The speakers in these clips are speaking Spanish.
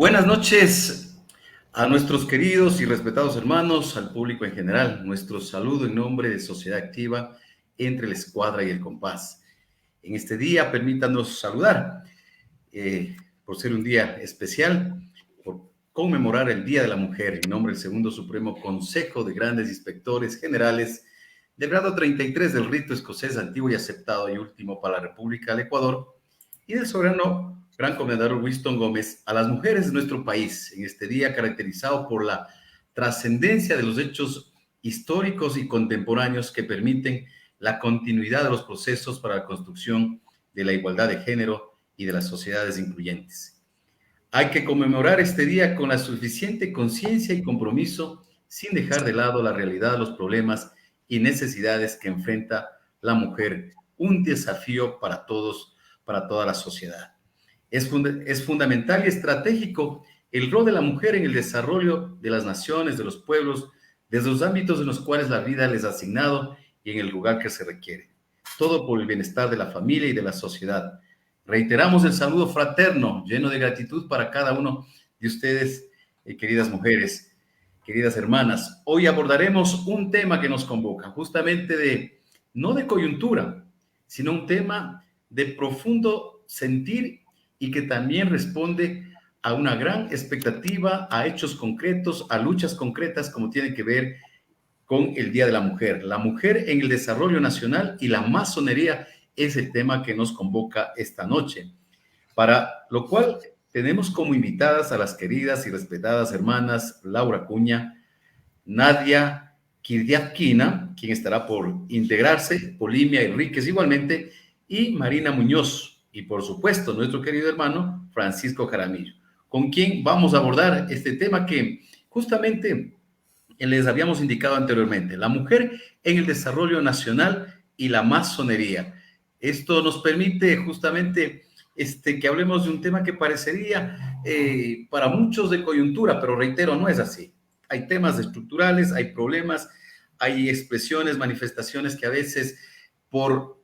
Buenas noches a nuestros queridos y respetados hermanos, al público en general. Nuestro saludo en nombre de Sociedad Activa entre la Escuadra y el Compás. En este día, permítanos saludar, por ser un día especial, por conmemorar el Día de la Mujer, en nombre del Segundo Supremo Consejo de Grandes Inspectores Generales del grado 33 del rito escocés antiguo y aceptado y último para la República del Ecuador, y del soberano Gran Comendador Winston Gómez a las mujeres de nuestro país en este día caracterizado por la trascendencia de los hechos históricos y contemporáneos que permiten la continuidad de los procesos para la construcción de la igualdad de género y de las sociedades incluyentes. Hay que conmemorar este día con la suficiente conciencia y compromiso sin dejar de lado la realidad de los problemas y necesidades que enfrenta la mujer, un desafío para todos, para toda la sociedad. Es fundamental y estratégico el rol de la mujer en el desarrollo de las naciones, de los pueblos, desde los ámbitos en los cuales la vida les ha asignado y en el lugar que se requiere. Todo por el bienestar de la familia y de la sociedad. Reiteramos el saludo fraterno, lleno de gratitud para cada uno de ustedes, queridas mujeres, queridas hermanas. Hoy abordaremos un tema que nos convoca, justamente no de coyuntura, sino un tema de profundo sentir y que también responde a una gran expectativa, a hechos concretos, a luchas concretas, como tiene que ver con el Día de la mujer en el desarrollo nacional y la masonería es el tema que nos convoca esta noche, para lo cual tenemos como invitadas a las queridas y respetadas hermanas Laura Acuña, Nadia Kirdiakina, quien estará por integrarse, Polimia Enríquez igualmente, y Marina Muñoz, y por supuesto nuestro querido hermano Francisco Jaramillo, con quien vamos a abordar este tema que justamente les habíamos indicado anteriormente, la mujer en el desarrollo nacional y la masonería. Esto nos permite justamente que hablemos de un tema que parecería para muchos de coyuntura, pero reitero, no es así. Hay temas estructurales, hay problemas, hay expresiones, manifestaciones que a veces por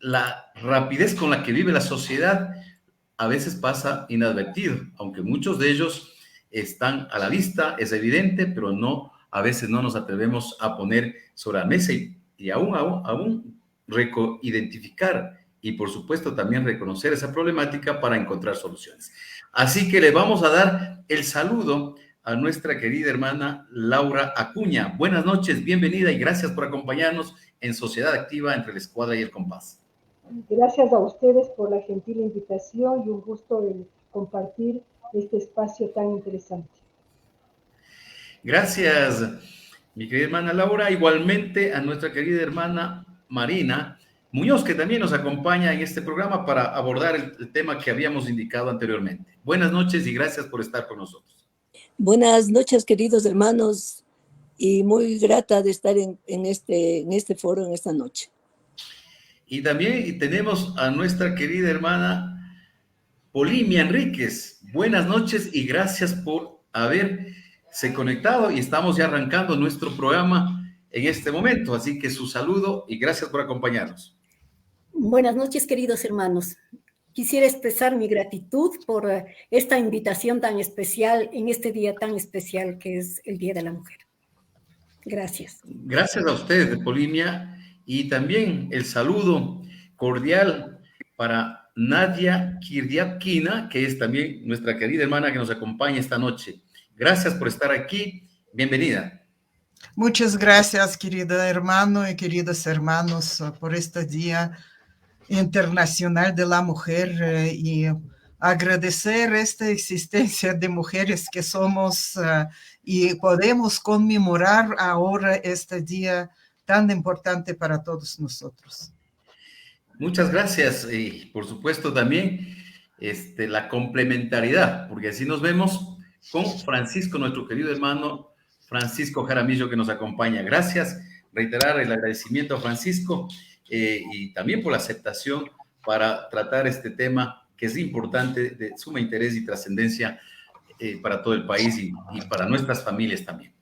la rapidez con la que vive la sociedad, a veces pasa inadvertido, aunque muchos de ellos están a la vista, es evidente, pero no, a veces no nos atrevemos a poner sobre la mesa y aún identificar y por supuesto también reconocer esa problemática para encontrar soluciones. Así que le vamos a dar el saludo a nuestra querida hermana Laura Acuña. Buenas noches, bienvenida y gracias por acompañarnos en Sociedad Activa entre la Escuadra y el Compás. Gracias a ustedes por la gentil invitación y un gusto el compartir este espacio tan interesante. Gracias, mi querida hermana Laura. Igualmente a nuestra querida hermana Marina Muñoz, que también nos acompaña en este programa para abordar el tema que habíamos indicado anteriormente. Buenas noches y gracias por estar con nosotros. Buenas noches, queridos hermanos, y muy grata de estar en este foro en esta noche. Y también tenemos a nuestra querida hermana Polimia Enríquez. Buenas noches y gracias por haberse conectado y estamos ya arrancando nuestro programa en este momento. Así que su saludo y gracias por acompañarnos. Buenas noches, queridos hermanos. Quisiera expresar mi gratitud por esta invitación tan especial en este día tan especial que es el Día de la Mujer. Gracias. Gracias a ustedes, Polimia, y también el saludo cordial para Nadia Kirdiakina, que es también nuestra querida hermana que nos acompaña esta noche. Gracias por estar aquí. Bienvenida. Muchas gracias, querida hermano y queridos hermanos, por este Día Internacional de la Mujer y agradecer esta existencia de mujeres que somos y podemos conmemorar ahora este día tan importante para todos nosotros. Muchas gracias y por supuesto también la complementariedad, porque así nos vemos con Francisco, nuestro querido hermano Francisco Jaramillo que nos acompaña. Gracias, reiterar el agradecimiento a Francisco y también por la aceptación para tratar este tema que es importante, de suma interés y trascendencia para todo el país y para nuestras familias también.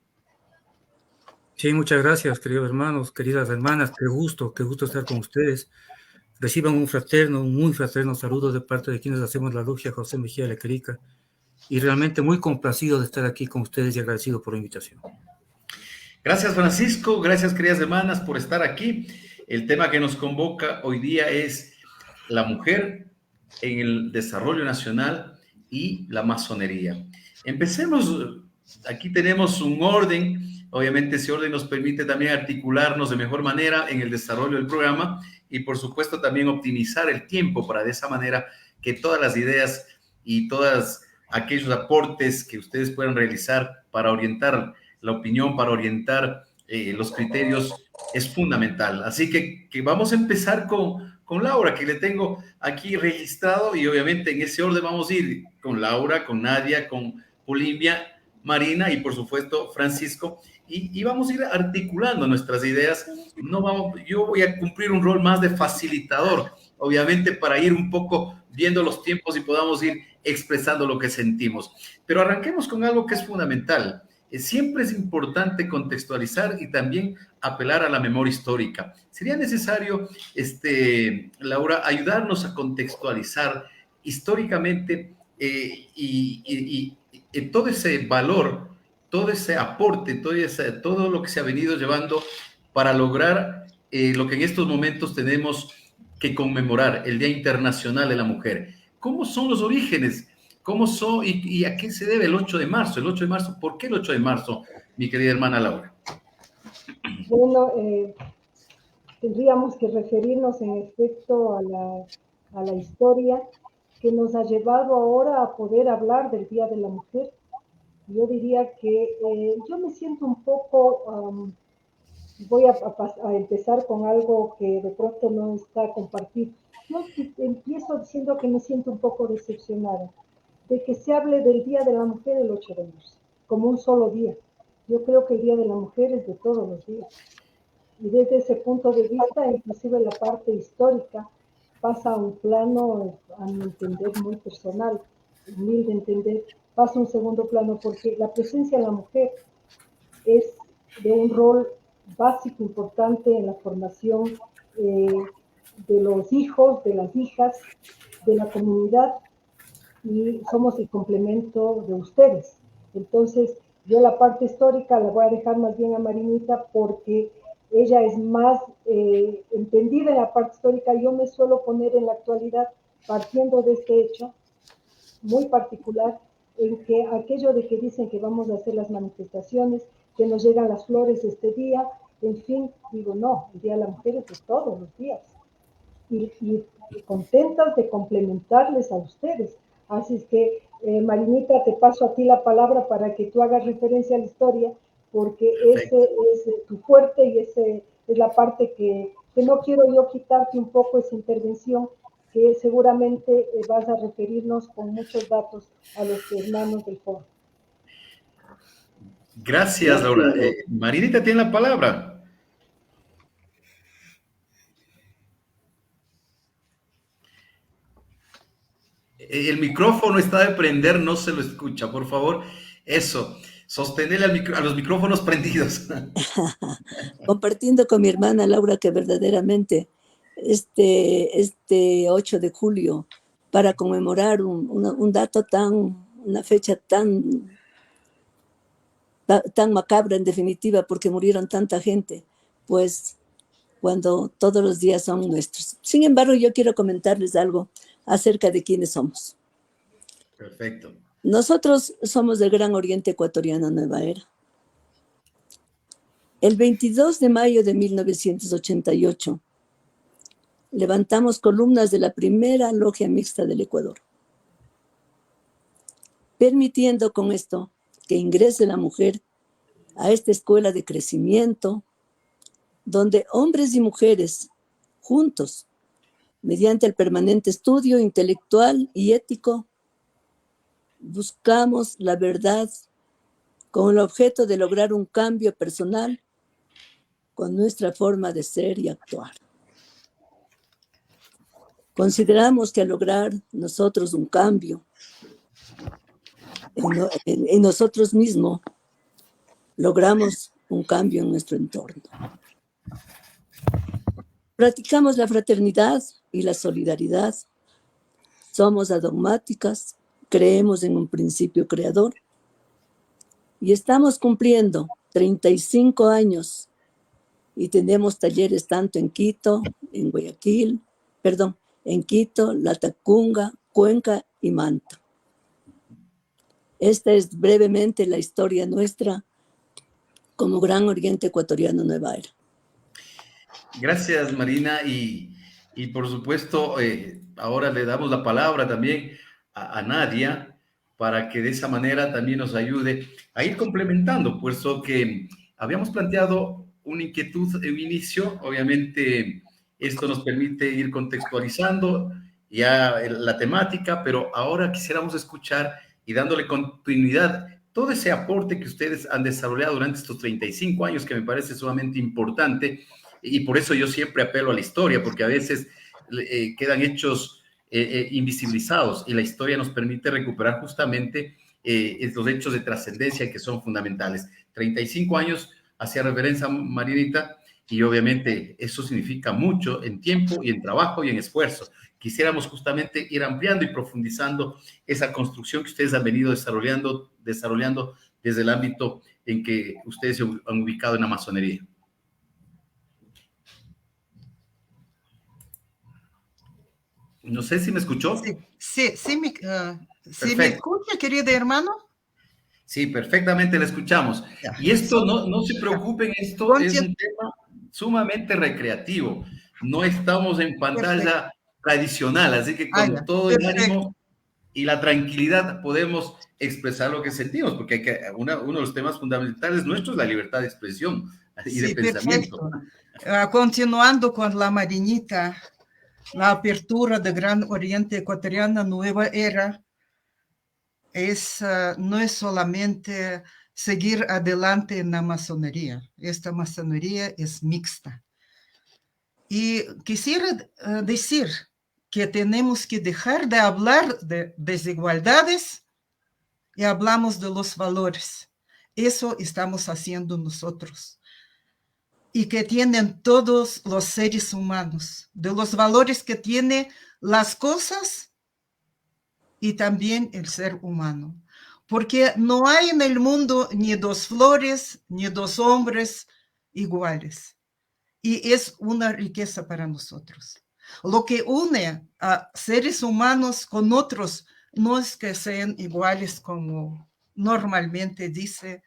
Sí, muchas gracias, queridos hermanos, queridas hermanas, qué gusto estar con ustedes. Reciban un muy fraterno saludo de parte de quienes hacemos la logia José Mejía Lequerica y realmente muy complacido de estar aquí con ustedes y agradecido por la invitación. Gracias, Francisco. Gracias, queridas hermanas, por estar aquí. El tema que nos convoca hoy día es la mujer en el desarrollo nacional y la masonería. Empecemos. Aquí tenemos un orden. Obviamente ese orden nos permite también articularnos de mejor manera en el desarrollo del programa y por supuesto también optimizar el tiempo para de esa manera que todas las ideas y todos aquellos aportes que ustedes puedan realizar para orientar la opinión, para orientar los criterios es fundamental. Así que vamos a empezar con Laura, que le tengo aquí registrado y obviamente en ese orden vamos a ir con Laura, con Nadia, con Olimpia, Marina y por supuesto Francisco y vamos a ir articulando nuestras ideas. Yo voy a cumplir un rol más de facilitador, obviamente para ir un poco viendo los tiempos y podamos ir expresando lo que sentimos. Pero arranquemos con algo que es fundamental. Siempre es importante contextualizar y también apelar a la memoria histórica. Sería necesario, Laura, ayudarnos a contextualizar históricamente y todo ese valor, todo ese aporte, todo lo que se ha venido llevando para lograr lo que en estos momentos tenemos que conmemorar, el Día Internacional de la Mujer. ¿Cómo son los orígenes? ¿Cómo son y a qué se debe el 8 de marzo? El 8 de marzo, ¿por qué el 8 de marzo, mi querida hermana Laura? Bueno, tendríamos que referirnos en efecto a la historia que nos ha llevado ahora a poder hablar del Día de la Mujer. Yo diría que yo me siento un poco, voy a empezar con algo que de pronto no está compartido. Yo empiezo diciendo que me siento un poco decepcionada de que se hable del Día de la Mujer el 8 de marzo, como un solo día. Yo creo que el Día de la Mujer es de todos los días. Y desde ese punto de vista, inclusive la parte histórica pasa a un plano, a mi entender, muy personal, humilde entender, pasa a un segundo plano, porque la presencia de la mujer es de un rol básico, importante en la formación de los hijos, de las hijas, de la comunidad, y somos el complemento de ustedes. Entonces, yo la parte histórica la voy a dejar más bien a Marinita porque ella es más entendida en la parte histórica. Yo me suelo poner en la actualidad partiendo de este hecho muy particular en que aquello de que dicen que vamos a hacer las manifestaciones, que nos llegan las flores este día, en fin, digo, no, el Día de la Mujer es de todos los días. Y contentas de complementarles a ustedes. Así es que, Marinita, te paso a ti la palabra para que tú hagas referencia a la historia, porque perfecto, ese es tu fuerte y ese es la parte que no quiero yo quitarte un poco esa intervención, que seguramente vas a referirnos con muchos datos a los hermanos del foro. Gracias, Laura. Marinita tiene la palabra. El micrófono está de prender, no se lo escucha, por favor. Eso, sostener a los micrófonos prendidos. Compartiendo con mi hermana Laura que verdaderamente este 8 de julio, para conmemorar un dato una fecha tan macabra en definitiva, porque murieron tanta gente, pues cuando todos los días son nuestros. Sin embargo, yo quiero comentarles algo acerca de quiénes somos. Perfecto. Nosotros somos del Gran Oriente Ecuatoriano Nueva Era. El 22 de mayo de 1988 levantamos columnas de la primera logia mixta del Ecuador, permitiendo con esto que ingrese la mujer a esta escuela de crecimiento, donde hombres y mujeres juntos, mediante el permanente estudio intelectual y ético, buscamos la verdad con el objeto de lograr un cambio personal con nuestra forma de ser y actuar. Consideramos que al lograr nosotros un cambio en nosotros mismos, logramos un cambio en nuestro entorno. Practicamos la fraternidad y la solidaridad. Somos adogmáticas, creemos en un principio creador y estamos cumpliendo 35 años y tenemos talleres tanto en Quito, en Guayaquil, en Quito, Latacunga, Cuenca y Manta. Esta es brevemente la historia nuestra como Gran Oriente Ecuatoriano Nueva Era. Gracias, Marina. Y por supuesto, ahora le damos la palabra también a Nadia para que de esa manera también nos ayude a ir complementando, puesto que habíamos planteado una inquietud en un inicio. Obviamente, esto nos permite ir contextualizando ya la temática, pero ahora quisiéramos escuchar y dándole continuidad todo ese aporte que ustedes han desarrollado durante estos 35 años, que me parece sumamente importante, y por eso yo siempre apelo a la historia, porque a veces quedan hechos invisibilizados, y la historia nos permite recuperar justamente los hechos de trascendencia que son fundamentales. 35 años, hacía referencia Marinita, y obviamente eso significa mucho en tiempo y en trabajo y en esfuerzo. Quisiéramos justamente ir ampliando y profundizando esa construcción que ustedes han venido desarrollando desde el ámbito en que ustedes se han ubicado en la masonería. No sé si me escuchó. Sí, me escucha, querido hermano. Sí, perfectamente la escuchamos. Y esto, no se preocupen, esto es un tema sumamente recreativo. No estamos en pantalla tradicional, así que con todo el ánimo y la tranquilidad podemos expresar lo que sentimos, porque uno de los temas fundamentales nuestros es la libertad de expresión y de pensamiento. Continuando con la Marinita, la apertura de Gran Oriente Ecuatoriano Nueva Era no es solamente seguir adelante en la masonería. Esta masonería es mixta. Y quisiera decir que tenemos que dejar de hablar de desigualdades y hablamos de los valores. Eso estamos haciendo nosotros. Y que tienen todos los seres humanos, de los valores que tienen las cosas y también el ser humano. Porque no hay en el mundo ni dos flores, ni dos hombres iguales. Y es una riqueza para nosotros. Lo que une a seres humanos con otros no es que sean iguales como normalmente dice,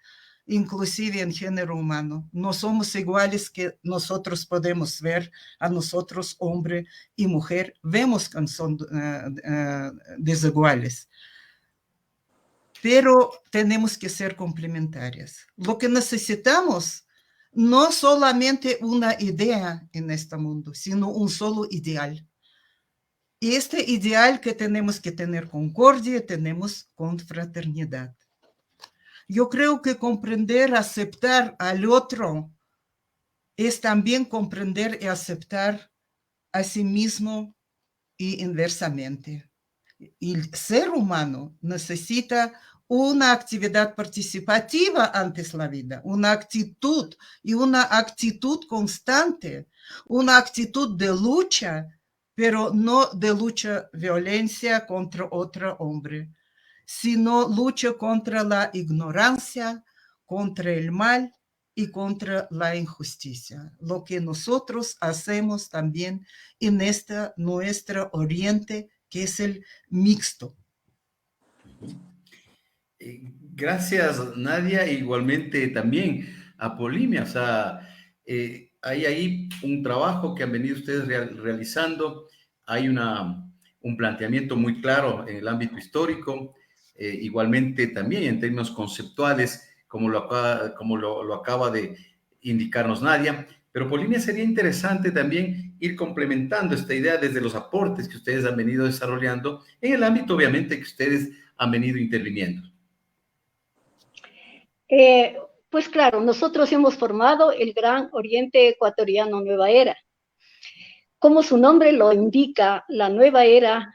inclusive en género humano. No somos iguales que nosotros podemos ver a nosotros, hombre y mujer, vemos que son desiguales. Pero tenemos que ser complementarias. Lo que necesitamos no solamente una idea en este mundo, sino un solo ideal. Y este ideal que tenemos que tener concordia, tenemos confraternidad. Yo creo que comprender, aceptar al otro es también comprender y aceptar a sí mismo y inversamente. El ser humano necesita una actividad participativa antes la vida, una actitud y una actitud constante, una actitud de lucha, pero no de lucha violencia contra otro hombre, sino lucha contra la ignorancia, contra el mal y contra la injusticia. Lo que nosotros hacemos también en nuestro Oriente, que es el mixto. Gracias, Nadia. Igualmente también a Polimia. O sea, hay ahí un trabajo que han venido ustedes realizando. Hay un planteamiento muy claro en el ámbito histórico. Igualmente también en términos conceptuales, como lo acaba de indicarnos Nadia. Pero Polimia, sería interesante también ir complementando esta idea desde los aportes que ustedes han venido desarrollando en el ámbito, obviamente, que ustedes han venido interviniendo. Pues claro, nosotros hemos formado el Gran Oriente Ecuatoriano Nueva Era. Como su nombre lo indica, la nueva era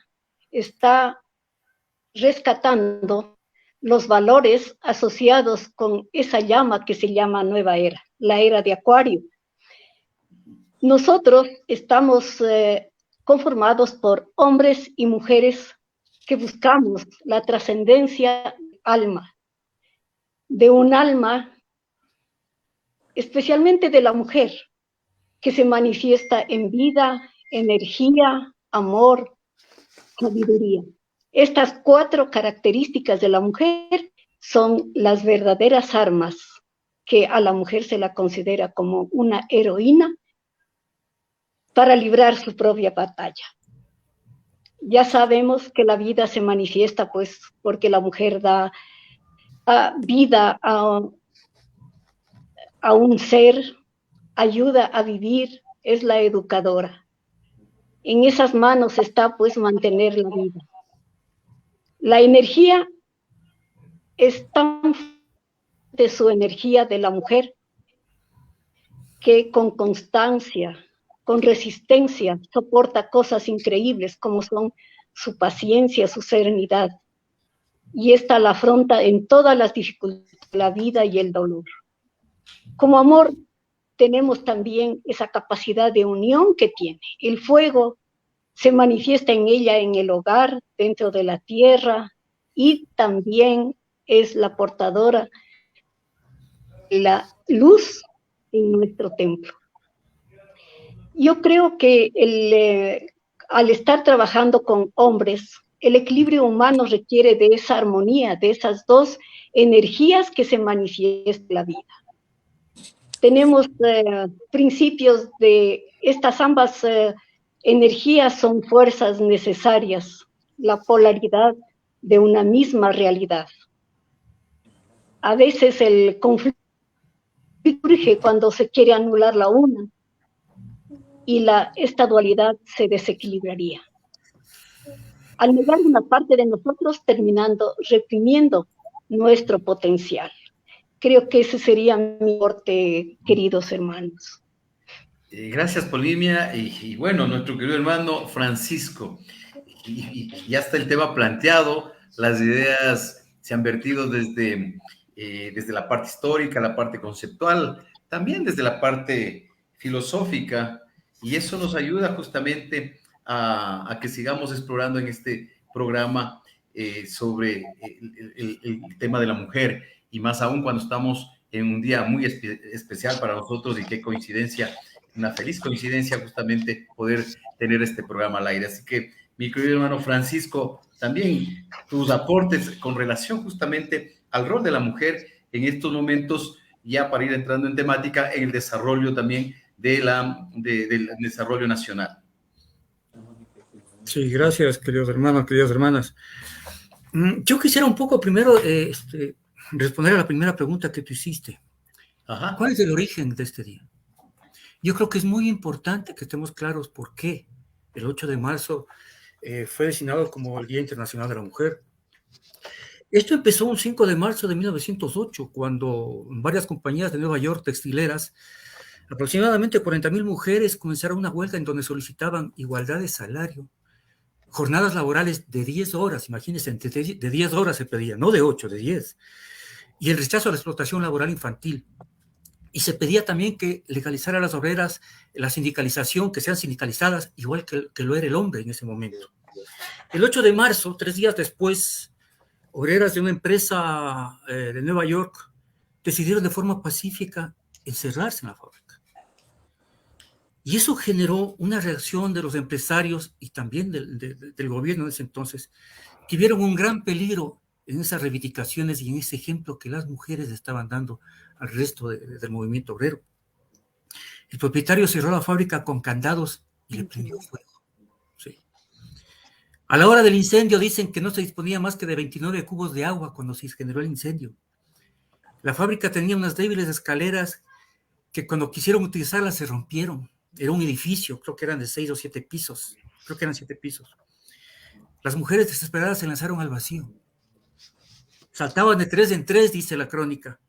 está rescatando los valores asociados con esa llama que se llama nueva era, la era de Acuario. Nosotros estamos conformados por hombres y mujeres que buscamos la trascendencia alma, de un alma, especialmente de la mujer, que se manifiesta en vida, energía, amor, sabiduría. Estas 4 características de la mujer son las verdaderas armas que a la mujer se la considera como una heroína para librar su propia batalla. Ya sabemos que la vida se manifiesta pues porque la mujer da vida a un ser, ayuda a vivir, es la educadora. En esas manos está pues mantener la vida. La energía es tan de su energía de la mujer que con constancia, con resistencia, soporta cosas increíbles como son su paciencia, su serenidad. Y esta la afronta en todas las dificultades de la vida y el dolor. Como amor, tenemos también esa capacidad de unión que tiene. El fuego se manifiesta en ella en el hogar, dentro de la tierra, y también es la portadora de la luz en nuestro templo. Yo creo que al estar trabajando con hombres, el equilibrio humano requiere de esa armonía, de esas 2 energías que se manifiestan en la vida. Tenemos principios de estas ambas energías son fuerzas necesarias, la polaridad de una misma realidad. A veces el conflicto surge cuando se quiere anular la una y esta dualidad se desequilibraría. Al negar una parte de nosotros, terminando reprimiendo nuestro potencial. Creo que ese sería mi aporte, queridos hermanos. Gracias, Polimia. Y bueno, nuestro querido hermano Francisco, y ya está el tema planteado, las ideas se han vertido desde la parte histórica, la parte conceptual, también desde la parte filosófica, y eso nos ayuda justamente a que sigamos explorando en este programa sobre el tema de la mujer, y más aún cuando estamos en un día muy especial para nosotros, y qué coincidencia, una feliz coincidencia justamente poder tener este programa al aire. Así que, mi querido hermano Francisco, también tus aportes con relación justamente al rol de la mujer en estos momentos, ya para ir entrando en temática, en el desarrollo también del desarrollo nacional. Sí, gracias, queridos hermanos, queridas hermanas. Yo quisiera un poco primero responder a la primera pregunta que tú hiciste. Ajá. ¿Cuál es el origen de este día? Yo creo que es muy importante que estemos claros por qué el 8 de marzo fue designado como el Día Internacional de la Mujer. Esto empezó un 5 de marzo de 1908, cuando varias compañías de Nueva York textileras, aproximadamente 40,000 mujeres, comenzaron una huelga en donde solicitaban igualdad de salario, jornadas laborales de 10 horas, imagínense, de 10 horas se pedía, no de 8, de 10, y el rechazo a la explotación laboral infantil. Y se pedía también que legalizara a las obreras la sindicalización, que sean sindicalizadas, igual que lo era el hombre en ese momento. El 8 de marzo, 3 días después, obreras de una empresa de Nueva York decidieron de forma pacífica encerrarse en la fábrica. Y eso generó una reacción de los empresarios y también del gobierno de ese entonces, que vieron un gran peligro en esas reivindicaciones y en ese ejemplo que las mujeres estaban dando al resto del movimiento obrero. El propietario cerró la fábrica con candados y le prendió fuego. Sí. A la hora del incendio dicen que no se disponía más que de 29 cubos de agua cuando se generó el incendio. La fábrica tenía unas débiles escaleras que cuando quisieron utilizarlas se rompieron. Era un edificio, creo que eran de 6 o 7 pisos. Creo que eran 7 pisos. Las mujeres desesperadas se lanzaron al vacío. Saltaban de 3 en 3, dice la crónica.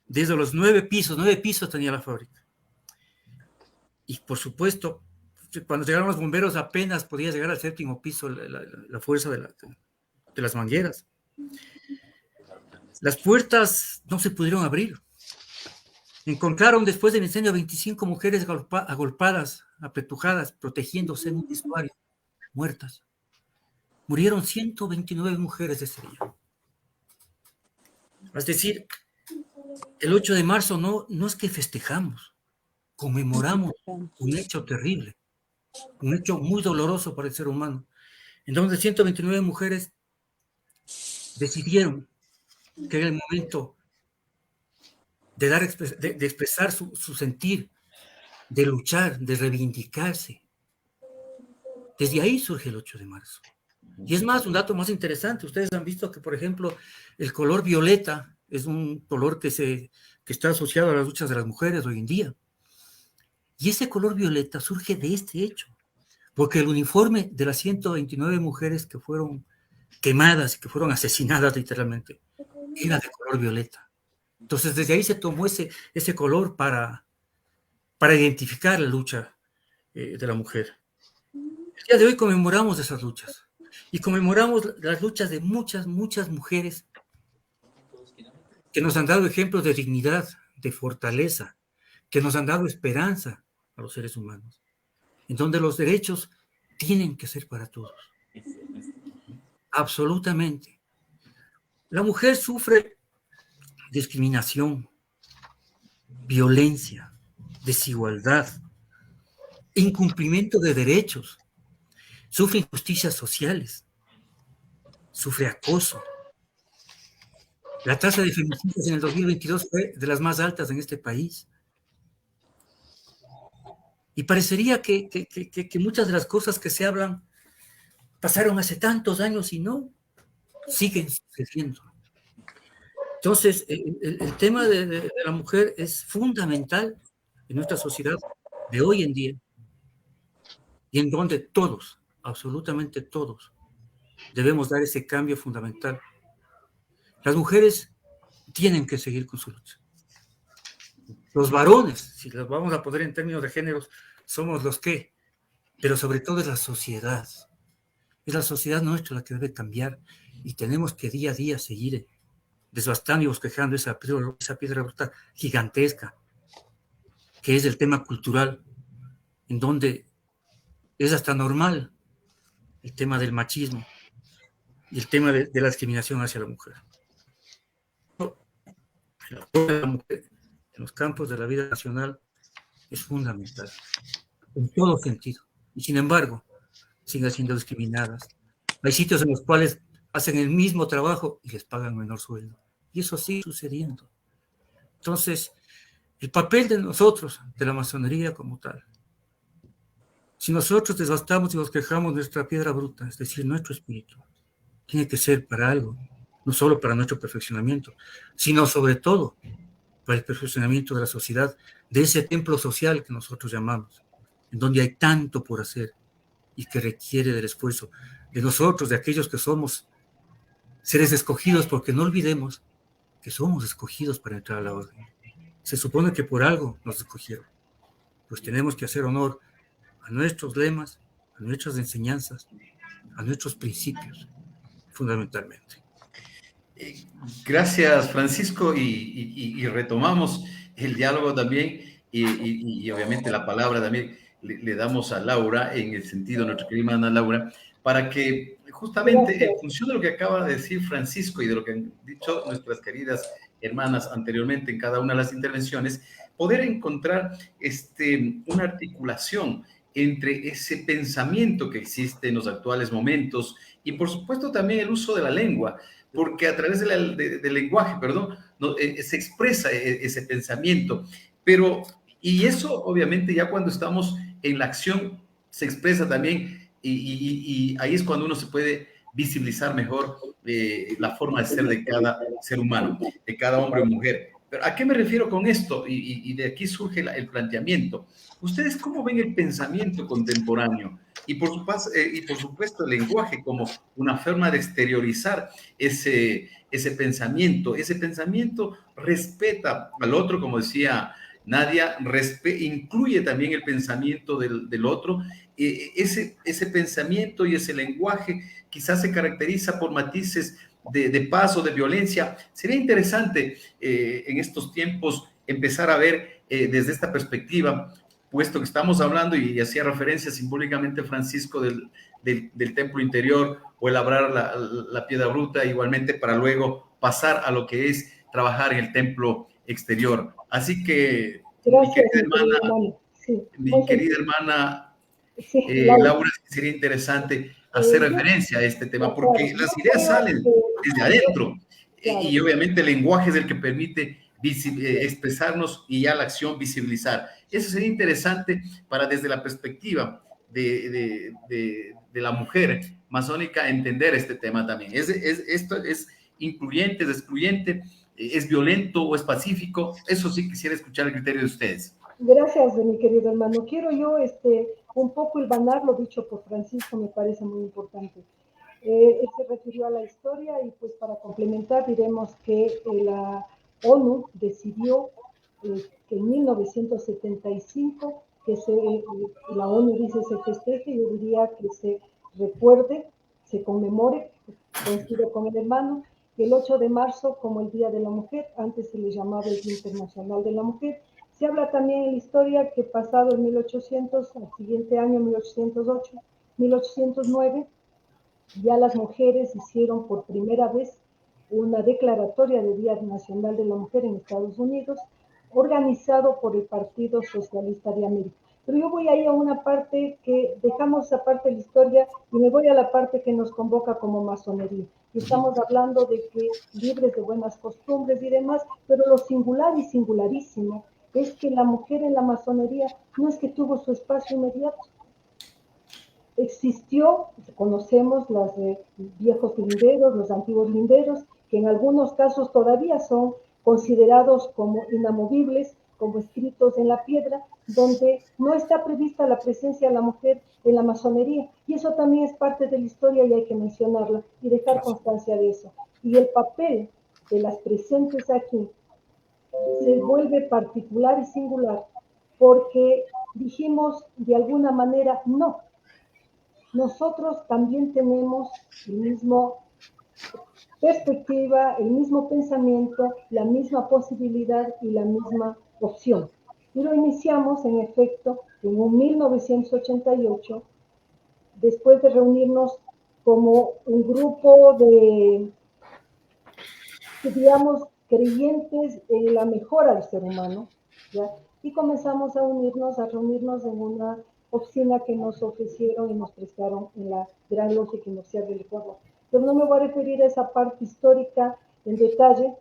Desde los 9 pisos tenía la fábrica. Y por supuesto, cuando llegaron los bomberos apenas podía llegar al 7º piso la fuerza de las mangueras. Las puertas no se pudieron abrir. Encontraron después del incendio 25 mujeres agolpadas, apretujadas, protegiéndose en un vestuario, muertas. murieron 129 mujeres ese día. Es decir, el 8 de marzo no es que festejamos, conmemoramos un hecho terrible, un hecho muy doloroso para el ser humano, en donde 129 mujeres decidieron que era el momento de expresar su sentir, de luchar, de reivindicarse. Desde ahí surge el 8 de marzo. Y es más, un dato más interesante, ustedes han visto que, por ejemplo, el color violeta es un color que está asociado a las luchas de las mujeres hoy en día. Y ese color violeta surge de este hecho, porque el uniforme de las 129 mujeres que fueron quemadas y que fueron asesinadas literalmente, era de color violeta. Entonces, desde ahí se tomó ese color para identificar la lucha de la mujer. El día de hoy conmemoramos esas luchas y conmemoramos las luchas de muchas, muchas mujeres que nos han dado ejemplos de dignidad, de fortaleza, que nos han dado esperanza a los seres humanos, en donde los derechos tienen que ser para todos. Absolutamente. La mujer sufre discriminación, violencia, desigualdad, incumplimiento de derechos, sufre injusticias sociales, sufre acoso. La tasa de femicidios en el 2022 fue de las más altas en este país. Y parecería que muchas de las cosas que se hablan pasaron hace tantos años y no, siguen sucediendo. Entonces, el tema de la mujer es fundamental en nuestra sociedad de hoy en día, y en donde todos, absolutamente todos, debemos dar ese cambio fundamental. Las mujeres tienen que seguir con su lucha. Los varones, si los vamos a poner en términos de géneros, somos los que, pero sobre todo es la sociedad. Es la sociedad nuestra la que debe cambiar y tenemos que día a día seguir desbastando y bosquejando esa piedra bruta gigantesca, que es el tema cultural, en donde es hasta normal el tema del machismo y el tema de la discriminación hacia la mujer. El apoyo de la mujer en los campos de la vida nacional es fundamental, en todo sentido. Y sin embargo, siguen siendo discriminadas. Hay sitios en los cuales hacen el mismo trabajo y les pagan menor sueldo. Y eso sigue sucediendo. Entonces, el papel de nosotros, de la masonería como tal, si nosotros desgastamos y bosquejamos nuestra piedra bruta, es decir, nuestro espíritu, tiene que ser para algo, no solo para nuestro perfeccionamiento, sino sobre todo para el perfeccionamiento de la sociedad, de ese templo social que nosotros llamamos, en donde hay tanto por hacer y que requiere del esfuerzo de nosotros, de aquellos que somos seres escogidos, porque no olvidemos que somos escogidos para entrar a la orden. Se supone que por algo nos escogieron. Pues tenemos que hacer honor a nuestros lemas, a nuestras enseñanzas, a nuestros principios, fundamentalmente. Gracias, Francisco, y retomamos el diálogo también, y obviamente la palabra también le damos a Laura, en el sentido, nuestra querida Ana Laura, para que justamente en función de lo que acaba de decir Francisco y de lo que han dicho nuestras queridas hermanas anteriormente en cada una de las intervenciones, poder encontrar una articulación entre ese pensamiento que existe en los actuales momentos y, por supuesto, también el uso de la lengua, porque a través del lenguaje, se expresa ese pensamiento, y eso obviamente ya cuando estamos en la acción se expresa también, y ahí es cuando uno se puede visibilizar mejor la forma de ser de cada ser humano, de cada hombre o mujer. Pero ¿a qué me refiero con esto? Y de aquí surge el planteamiento. ¿Ustedes cómo ven el pensamiento contemporáneo? Y por supuesto el lenguaje como una forma de exteriorizar ese pensamiento. Ese pensamiento respeta al otro, como decía Nadia, incluye también el pensamiento del otro. Ese pensamiento y ese lenguaje quizás se caracteriza por matices de paz o de violencia. Sería interesante en estos tiempos empezar a ver desde esta perspectiva puesto que estamos hablando, y hacía referencia simbólicamente Francisco del templo interior o el labrar la piedra bruta, igualmente para luego pasar a lo que es trabajar en el templo exterior. Así que, Gracias, mi querida hermana. Sí, mi querida hermana sí, Laura, sería interesante hacer referencia a este tema, porque claro, las ideas salen desde adentro, claro. y obviamente el lenguaje es el que permite expresarnos y ya la acción visibilizar. Eso sería interesante para desde la perspectiva de la mujer masónica entender este tema también. Esto es incluyente, es excluyente, es violento o es pacífico. Eso sí quisiera escuchar el criterio de ustedes. Gracias, mi querido hermano. Quiero yo un poco hilvanar lo dicho por Francisco, me parece muy importante. Él se refirió a la historia y pues para complementar diremos que la ONU decidió que en 1975 la ONU dice se festeje, yo diría que se recuerde, se conmemore, coincido con el hermano, el 8 de marzo como el Día de la Mujer, antes se le llamaba el Día Internacional de la Mujer. Se habla también en la historia que pasado el 1800, al siguiente año 1808, 1809, ya las mujeres hicieron por primera vez una declaratoria de Día Nacional de la Mujer en Estados Unidos, organizado por el Partido Socialista de América. Pero yo voy ahí a una parte que dejamos aparte la historia y me voy a la parte que nos convoca como masonería. Y estamos hablando de que libres de buenas costumbres y demás, pero lo singular y singularísimo es que la mujer en la masonería no es que tuvo su espacio inmediato. Existió, conocemos los viejos linderos, los antiguos linderos, que en algunos casos todavía son considerados como inamovibles, como escritos en la piedra, donde no está prevista la presencia de la mujer en la masonería. Y eso también es parte de la historia y hay que mencionarla y dejar constancia de eso. Y el papel de las presentes aquí se vuelve particular y singular porque dijimos de alguna manera no. Nosotros también tenemos el mismo perspectiva, el mismo pensamiento, la misma posibilidad y la misma opción. Y lo iniciamos, en efecto, en un 1988, después de reunirnos como un grupo de, digamos, creyentes en la mejora del ser humano, ¿ya? Y comenzamos a reunirnos en una oficina que nos ofrecieron y nos prestaron en la Gran Logia Equinoccial del Ecuador. Pero no me voy a referir a esa parte histórica en detalle,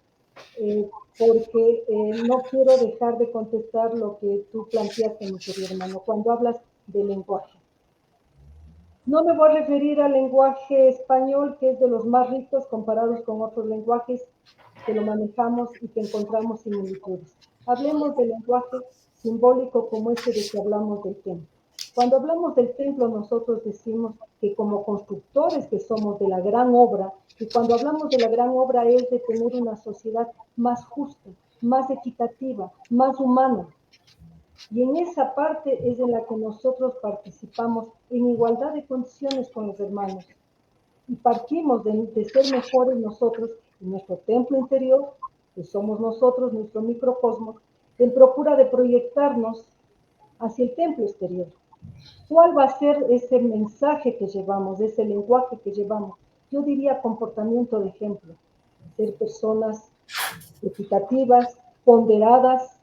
porque no quiero dejar de contestar lo que tú planteaste, mi querido hermano, cuando hablas de lenguaje. No me voy a referir al lenguaje español, que es de los más ricos comparados con otros lenguajes que lo manejamos y que encontramos similitudes. Hablemos del lenguaje simbólico como este de que hablamos del templo. Cuando hablamos del templo, nosotros decimos que como constructores que somos de la gran obra, y cuando hablamos de la gran obra es de tener una sociedad más justa, más equitativa, más humana. Y en esa parte es en la que nosotros participamos en igualdad de condiciones con los hermanos. Y partimos de ser mejores nosotros en nuestro templo interior, que somos nosotros, nuestro microcosmos, en procura de proyectarnos hacia el templo exterior. ¿Cuál va a ser ese mensaje que llevamos, ese lenguaje que llevamos? Yo diría comportamiento de ejemplo. Ser personas equitativas, ponderadas,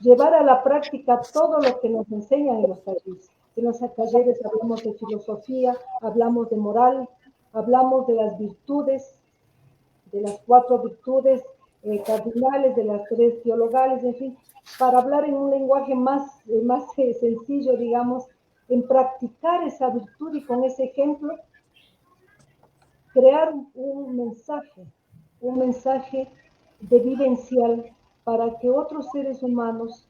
llevar a la práctica todo lo que nos enseñan en los talleres. En los talleres hablamos de filosofía, hablamos de moral, hablamos de las virtudes, de las 4 virtudes cardinales, de las 3 teologales, en fin, para hablar en un lenguaje más sencillo, digamos, en practicar esa virtud y con ese ejemplo, crear un mensaje de vivencial para que otros seres humanos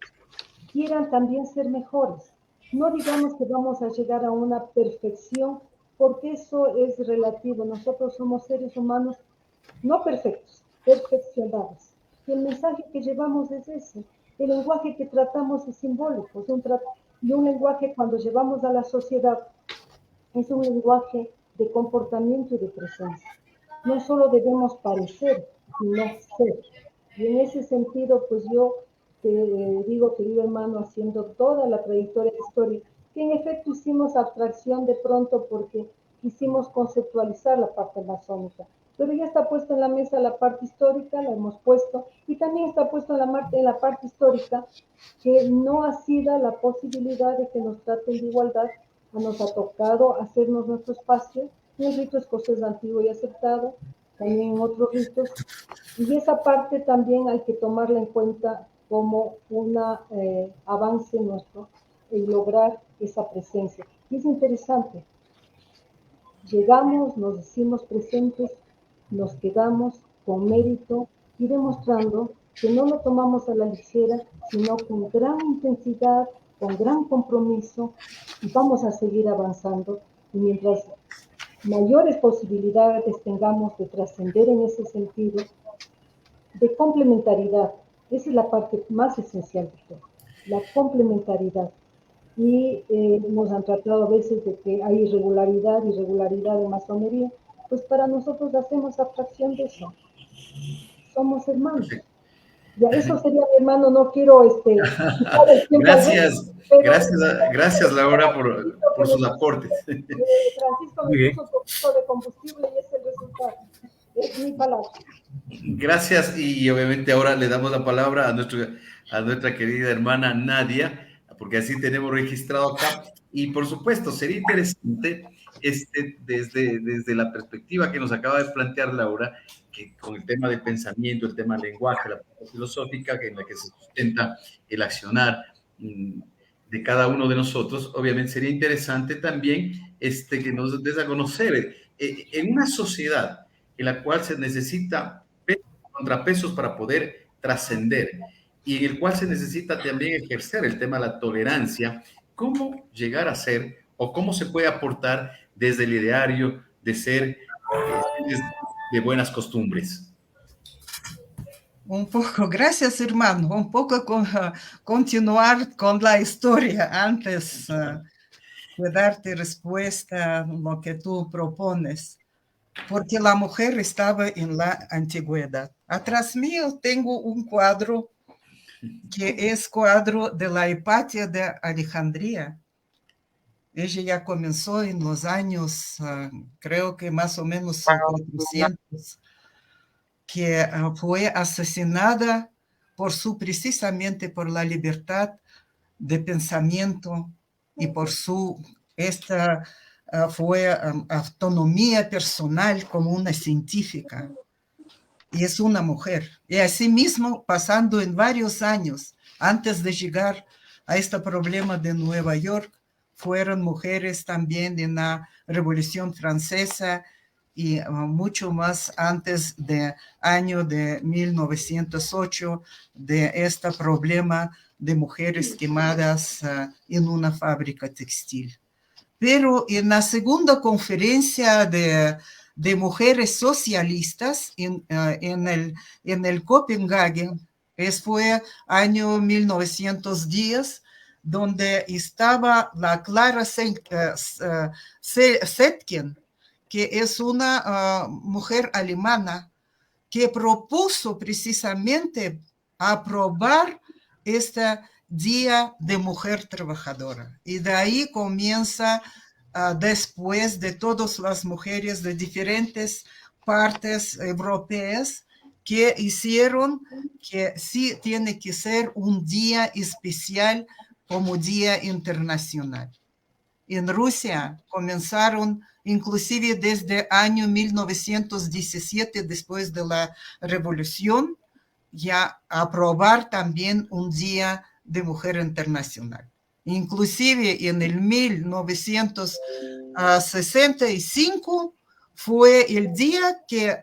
quieran también ser mejores. No digamos que vamos a llegar a una perfección, porque eso es relativo. Nosotros somos seres humanos no perfectos, perfeccionados. Y el mensaje que llevamos es ese. El lenguaje que tratamos es simbólico, y un lenguaje cuando llevamos a la sociedad es un lenguaje de comportamiento y de presencia. No solo debemos parecer, sino ser. Y en ese sentido, pues yo te digo, querido hermano, haciendo toda la trayectoria histórica, que en efecto hicimos abstracción de pronto porque quisimos conceptualizar la parte masónica, pero ya está puesto en la mesa la parte histórica, la hemos puesto, y también está puesto en la parte histórica que no ha sido la posibilidad de que nos traten de igualdad, nos ha tocado hacernos nuestro espacio, en el rito escocés antiguo y aceptado, también en otros ritos, y esa parte también hay que tomarla en cuenta como un avance nuestro en lograr esa presencia. Y es interesante, llegamos, nos decimos presentes, nos quedamos con mérito y demostrando que no lo tomamos a la ligera, sino con gran intensidad, con gran compromiso y vamos a seguir avanzando. Y mientras mayores posibilidades tengamos de trascender en ese sentido, de complementariedad, esa es la parte más esencial de todo, la complementariedad. Y nos han tratado a veces de que hay irregularidad de masonería, pues para nosotros hacemos abstracción de eso. Somos hermanos. Ya, eso sería mi hermano, no quiero quitar el tiempo al resto, Gracias, pero gracias Laura Francisco, que por sus aportes. Francisco me Muy puso un poquito de combustible y es el resultado. Es mi palabra. Gracias y obviamente ahora le damos la palabra a nuestra querida hermana Nadia, porque así tenemos registrado acá. Y por supuesto, sería interesante desde la perspectiva que nos acaba de plantear Laura, que con el tema del pensamiento, el tema del lenguaje, la parte filosófica en la que se sustenta el accionar de cada uno de nosotros, obviamente sería interesante también que nos des a conocer en una sociedad en la cual se necesita contrapesos para poder trascender y en el cual se necesita también ejercer el tema de la tolerancia, cómo llegar a ser o cómo se puede aportar desde el ideario de ser de buenas costumbres. Un poco, gracias hermano, un poco continuar con la historia antes de darte respuesta a lo que tú propones, porque la mujer estaba en la antigüedad. Atrás mío tengo un cuadro que es cuadro de la Hipatia de Alejandría. Ella ya comenzó en los años, creo que más o menos 400, que fue asesinada precisamente por la libertad de pensamiento y por esta fue autonomía personal como una científica. Y es una mujer. Y asimismo, pasando en varios años, antes de llegar a este problema de Nueva York, fueron mujeres también en la Revolución Francesa y mucho más antes del año de 1908, de este problema de mujeres quemadas en una fábrica textil. Pero en la segunda conferencia de mujeres socialistas en el Copenhague, fue año 1910, donde estaba la Clara Zetkin, que es una mujer alemana que propuso precisamente aprobar este Día de Mujer Trabajadora. Y de ahí comienza, después de todas las mujeres de diferentes partes europeas que hicieron que sí tiene que ser un día especial como Día Internacional. En Rusia comenzaron inclusive desde el año 1917, después de la revolución, ya aprobar también un Día de Mujer Internacional. Inclusive en el 1965 fue el día que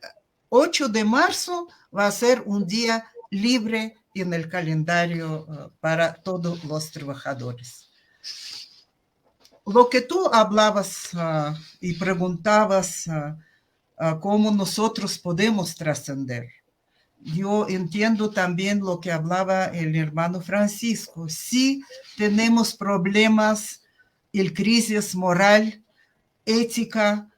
8 de marzo va a ser un día libre en el calendario para todos los trabajadores. Lo que tú hablabas y preguntabas cómo nosotros podemos trascender. Yo entiendo también lo que hablaba el hermano Francisco. Sí tenemos problemas y crisis moral, ética,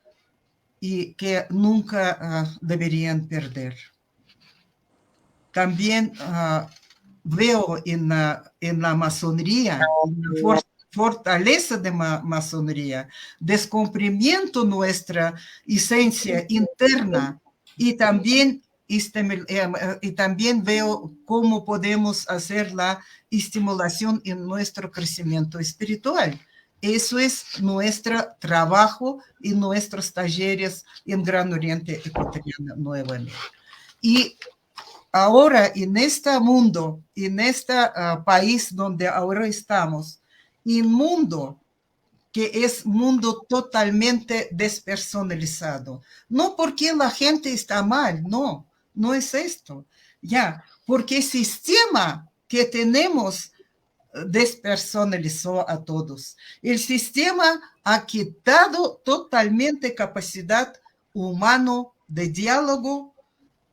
y que nunca deberían perder. También veo en la masonería, en la fortaleza de masonería, descubrimiento nuestra esencia interna y también veo cómo podemos hacer la estimulación en nuestro crecimiento espiritual. Eso es nuestro trabajo y nuestros talleres en Gran Oriente Ecuatoriano nuevamente. Y ahora en este mundo, en este país donde ahora estamos, en un mundo que es mundo totalmente despersonalizado. No porque la gente está mal, no es esto. Ya, porque el sistema que tenemos despersonalizó a todos. El sistema ha quitado totalmente capacidad humana de diálogo,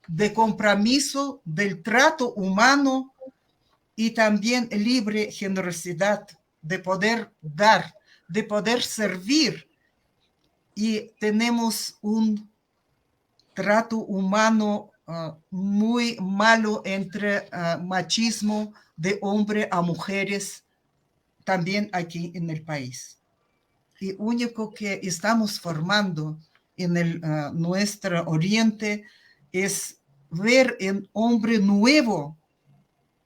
de compromiso, del trato humano y también libre generosidad de poder dar, de poder servir. Y tenemos un trato humano muy malo entre machismo de hombre a mujeres, también aquí en el país. Y único que estamos formando en nuestro oriente es ver el hombre nuevo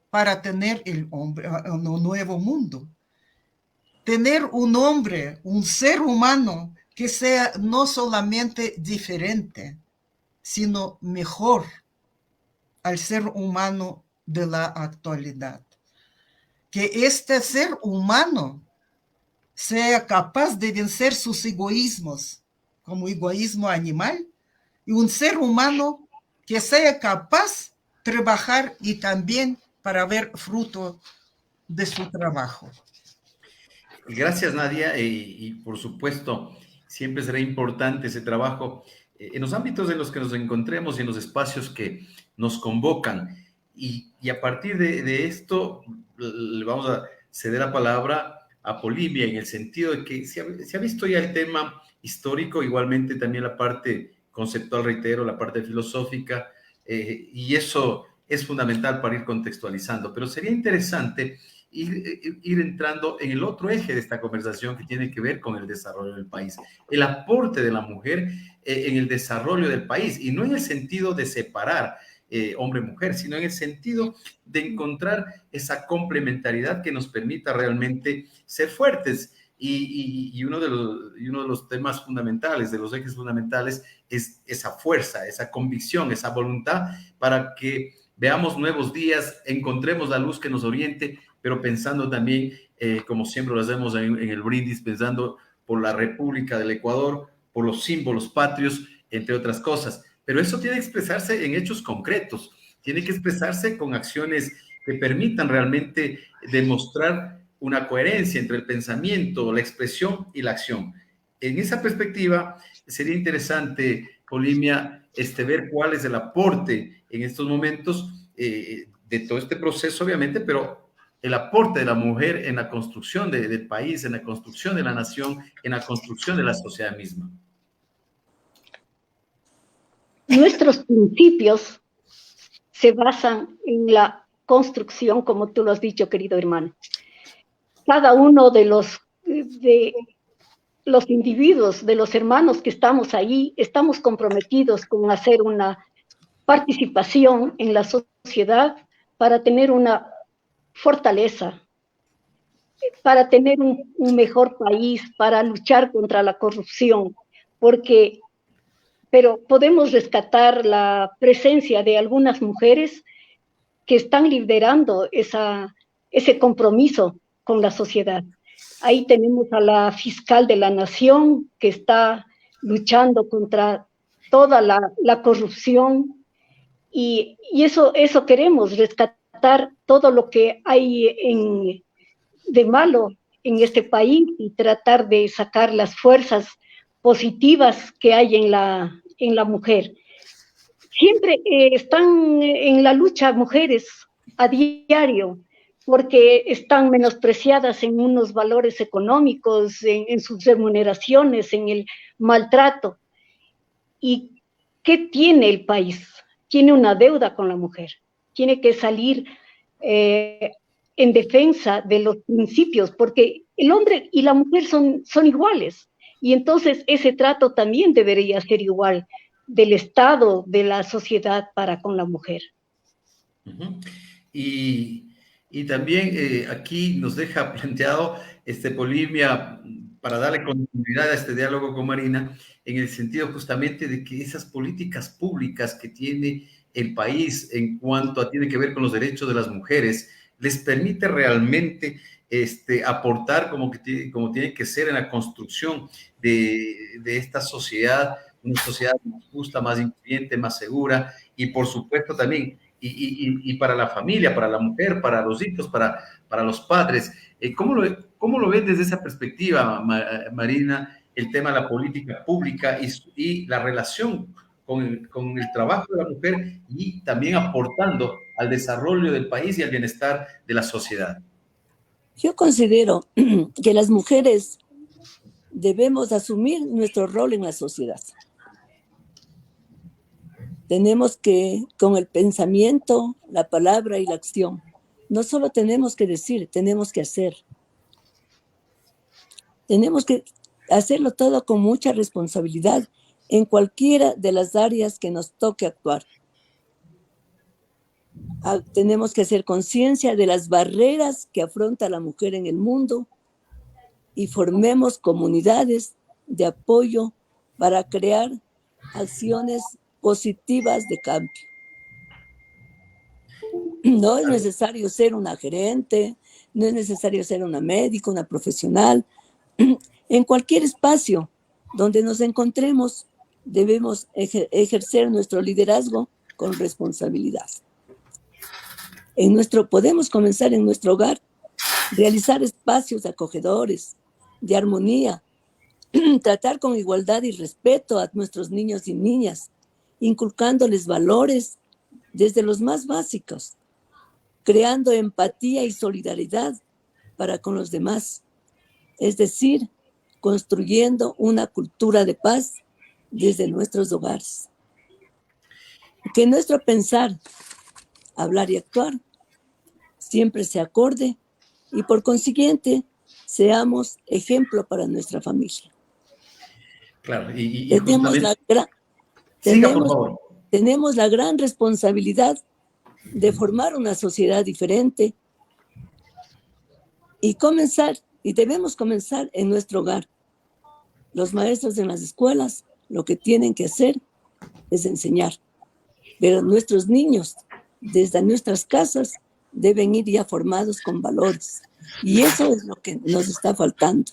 para tener un nuevo mundo. Tener un hombre, un ser humano que sea no solamente diferente, sino mejor al ser humano de la actualidad. Que este ser humano sea capaz de vencer sus egoísmos, como egoísmo animal, y un ser humano que sea capaz de trabajar y también para ver fruto de su trabajo. Gracias, Nadia, y por supuesto, siempre será importante ese trabajo en los ámbitos en los que nos encontremos y en los espacios que nos convocan. Y a partir de esto, le vamos a ceder la palabra a Polibia en el sentido de que se ha visto ya el tema histórico, igualmente también la parte conceptual, reitero, la parte filosófica, y eso es fundamental para ir contextualizando. Pero sería interesante ir entrando en el otro eje de esta conversación que tiene que ver con el desarrollo del país, el aporte de la mujer en el desarrollo del país, y no en el sentido de separar hombre-mujer, sino en el sentido de encontrar esa complementariedad que nos permita realmente ser fuertes. Y uno de los temas fundamentales, de los ejes fundamentales, es esa fuerza, esa convicción, esa voluntad para que veamos nuevos días, encontremos la luz que nos oriente, pero pensando también, como siempre lo hacemos en el brindis, pensando por la República del Ecuador, por los símbolos patrios, entre otras cosas. Pero eso tiene que expresarse en hechos concretos, tiene que expresarse con acciones que permitan realmente demostrar una coherencia entre el pensamiento, la expresión y la acción. En esa perspectiva, sería interesante, Polimia, ver cuál es el aporte en estos momentos de todo este proceso, obviamente, pero el aporte de la mujer en la construcción del país, en la construcción de la nación, en la construcción de la sociedad misma. Nuestros principios se basan en la construcción, como tú lo has dicho, querido hermano. Cada uno de los individuos, de los hermanos que estamos ahí, estamos comprometidos con hacer una participación en la sociedad para tener una fortaleza, para tener un mejor país, para luchar contra la corrupción, pero podemos rescatar la presencia de algunas mujeres que están liderando ese compromiso con la sociedad. Ahí tenemos a la fiscal de la Nación, que está luchando contra toda la corrupción, y eso queremos, rescatar todo lo que hay de malo en este país y tratar de sacar las fuerzas positivas que hay en la mujer. Siempre están en la lucha mujeres a diario, porque están menospreciadas en unos valores económicos, en sus remuneraciones, en el maltrato. ¿Y qué tiene el país? Tiene una deuda con la mujer. Tiene que salir en defensa de los principios, porque el hombre y la mujer son iguales, y entonces ese trato también debería ser igual del Estado, de la sociedad para con la mujer. Ujú. Y también aquí nos deja planteado Polivia para darle continuidad a este diálogo con Marina, en el sentido justamente de que esas políticas públicas que tiene el país en cuanto a tiene que ver con los derechos de las mujeres, les permite realmente aportar como tiene que ser en la construcción de esta sociedad, una sociedad más justa, más incluyente, más segura, y por supuesto también y para la familia, para la mujer, para los hijos, para los padres. ¿Cómo lo ves desde esa perspectiva, Marina, el tema de la política pública y la relación con el trabajo de la mujer y también aportando al desarrollo del país y al bienestar de la sociedad? Yo considero que las mujeres debemos asumir nuestro rol en la sociedad. Tenemos que, con el pensamiento, la palabra y la acción, no solo tenemos que decir, tenemos que hacer. Tenemos que hacerlo todo con mucha responsabilidad en cualquiera de las áreas que nos toque actuar. Tenemos que hacer conciencia de las barreras que afronta la mujer en el mundo y formemos comunidades de apoyo para crear acciones positivas de cambio. No es necesario ser una gerente, no es necesario ser una médica, una profesional. En cualquier espacio donde nos encontremos, debemos ejercer nuestro liderazgo con responsabilidad. Podemos comenzar en nuestro hogar, realizar espacios acogedores, de armonía, tratar con igualdad y respeto a nuestros niños y niñas, inculcándoles valores desde los más básicos, creando empatía y solidaridad para con los demás, es decir, construyendo una cultura de paz desde nuestros hogares. Que nuestro pensar, hablar y actuar siempre se acorde y por consiguiente seamos ejemplo para nuestra familia. Claro, y Tenemos justamente... Siga, por favor. Tenemos la gran responsabilidad de formar una sociedad diferente y debemos comenzar en nuestro hogar. Los maestros en las escuelas lo que tienen que hacer es enseñar, pero nuestros niños desde nuestras casas deben ir ya formados con valores y eso es lo que nos está faltando.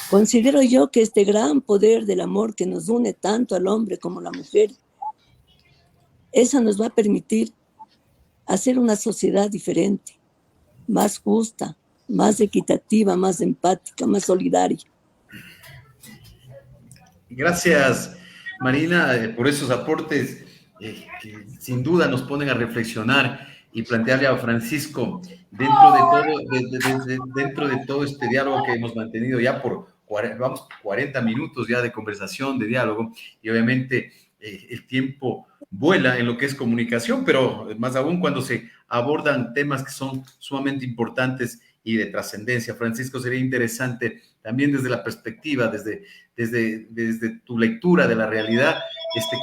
Considero yo que este gran poder del amor que nos une tanto al hombre como a la mujer, eso nos va a permitir hacer una sociedad diferente, más justa, más equitativa, más empática, más solidaria. Gracias, Marina, por esos aportes que sin duda nos ponen a reflexionar y plantearle a Francisco dentro de todo este diálogo que hemos mantenido ya por 40 minutos ya de conversación, de diálogo, y obviamente el tiempo vuela en lo que es comunicación, pero más aún cuando se abordan temas que son sumamente importantes y de trascendencia. Francisco, sería interesante también desde la perspectiva, desde tu lectura de la realidad,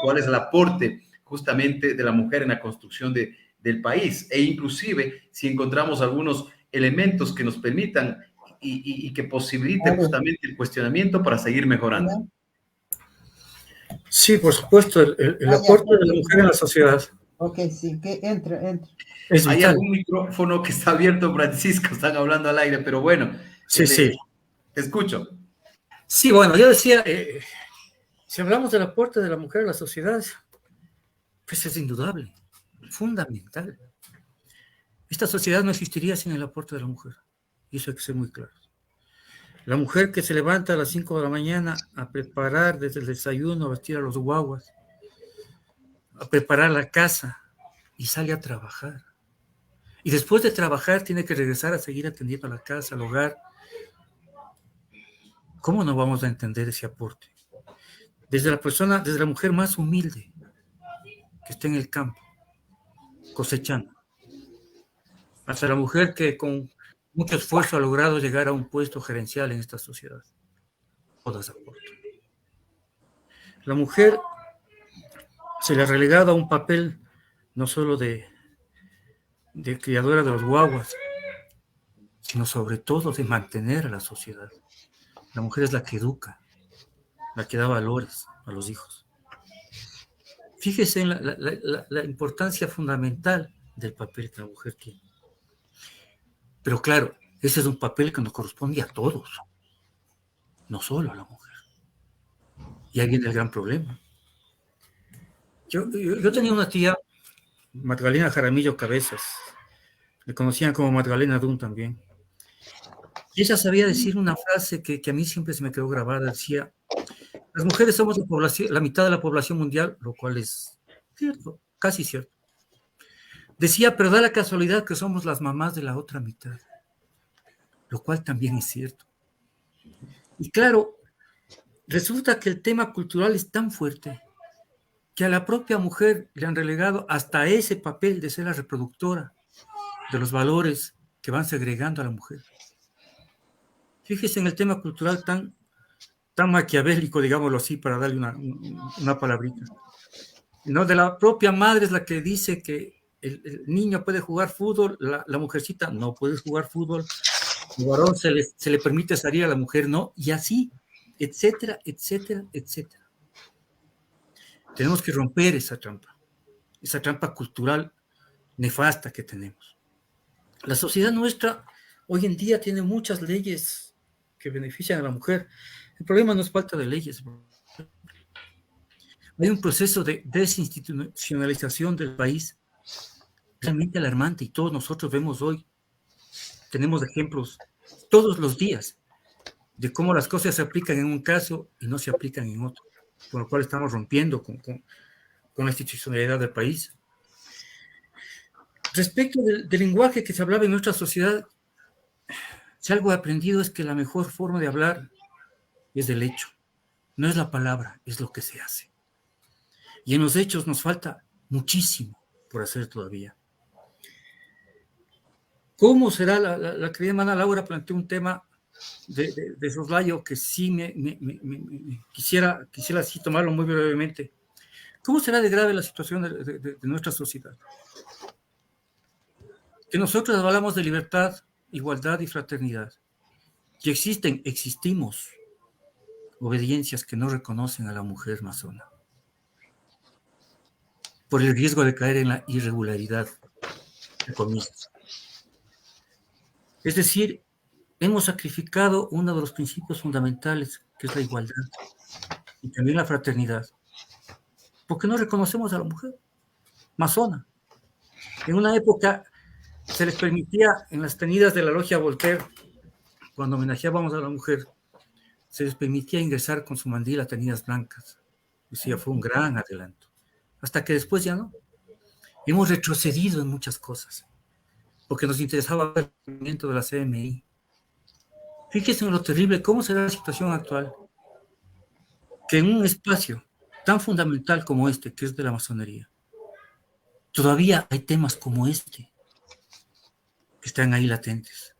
cuál es el aporte justamente de la mujer en la construcción del país, e inclusive si encontramos algunos elementos que nos permitan y que posibiliten justamente el cuestionamiento para seguir mejorando. Sí, por supuesto, el aporte de la mujer en la sociedad. Ok, sí, que entra. Hay algún micrófono que está abierto, Francisco, están hablando al aire, pero bueno. Sí. Te escucho. Sí, bueno, yo decía, si hablamos del aporte de la mujer a la sociedad, pues es indudable, fundamental. Esta sociedad no existiría sin el aporte de la mujer, y eso hay que ser muy claro. La mujer que se levanta a las 5 de la mañana a preparar desde el desayuno, a vestir a los guaguas, a preparar la casa y sale a trabajar. Y después de trabajar tiene que regresar a seguir atendiendo a la casa, al hogar. ¿Cómo no vamos a entender ese aporte? Desde la mujer más humilde que está en el campo, cosechando, hasta la mujer que con mucho esfuerzo ha logrado llegar a un puesto gerencial en esta sociedad. Todas aportan. La mujer se le ha relegado a un papel no solo de criadora de los guaguas, sino sobre todo de mantener a la sociedad. La mujer es la que educa, la que da valores a los hijos. Fíjese en la importancia fundamental del papel que la mujer tiene. Pero claro, ese es un papel que nos corresponde a todos, no solo a la mujer. Y ahí viene el gran problema. Yo tenía una tía, Magdalena Jaramillo Cabezas, le conocían como Magdalena Dunn también. Y ella sabía decir una frase que a mí siempre se me quedó grabada, decía, las mujeres somos la mitad de la población mundial, lo cual es cierto, casi cierto. Decía, pero da la casualidad que somos las mamás de la otra mitad, lo cual también es cierto. Y claro, resulta que el tema cultural es tan fuerte que a la propia mujer le han relegado hasta ese papel de ser la reproductora de los valores que van segregando a la mujer. Fíjese en el tema cultural tan maquiavélico, digámoslo así, para darle una palabrita. ¿No? De la propia madre es la que dice que el niño puede jugar fútbol, la mujercita no puede jugar fútbol, el varón se le permite salir, a la mujer no, y así, etcétera, etcétera, etcétera. Tenemos que romper esa trampa cultural nefasta que tenemos. La sociedad nuestra hoy en día tiene muchas leyes que benefician a la mujer. El problema no es falta de leyes. Hay un proceso de desinstitucionalización del país realmente alarmante y todos nosotros vemos hoy, tenemos ejemplos todos los días de cómo las cosas se aplican en un caso y no se aplican en otro, por lo cual estamos rompiendo con la institucionalidad del país. Respecto del lenguaje que se hablaba en nuestra sociedad, si algo he aprendido es que la mejor forma de hablar es el hecho, no es la palabra, es lo que se hace. Y en los hechos nos falta muchísimo por hacer todavía. ¿Cómo será la querida hermana Laura planteó un tema de soslayo que sí quisiera así tomarlo muy brevemente? ¿Cómo será de grave la situación de nuestra sociedad? Que nosotros hablamos de libertad, igualdad y fraternidad. Y existimos obediencias que no reconocen a la mujer masona, por el riesgo de caer en la irregularidad, entre comillas. Es decir, hemos sacrificado uno de los principios fundamentales, que es la igualdad, y también la fraternidad, porque no reconocemos a la mujer masona. En una época se les permitía, en las tenidas de la logia Voltaire, cuando homenajeábamos a la mujer, se les permitía ingresar con su mandil a tenidas blancas. Decía, fue un gran adelanto. Hasta que después ya no. Hemos retrocedido en muchas cosas, porque nos interesaba el movimiento de la CMI. Fíjense en lo terrible, cómo será la situación actual, que en un espacio tan fundamental como este, que es de la masonería, todavía hay temas como este, que están ahí latentes.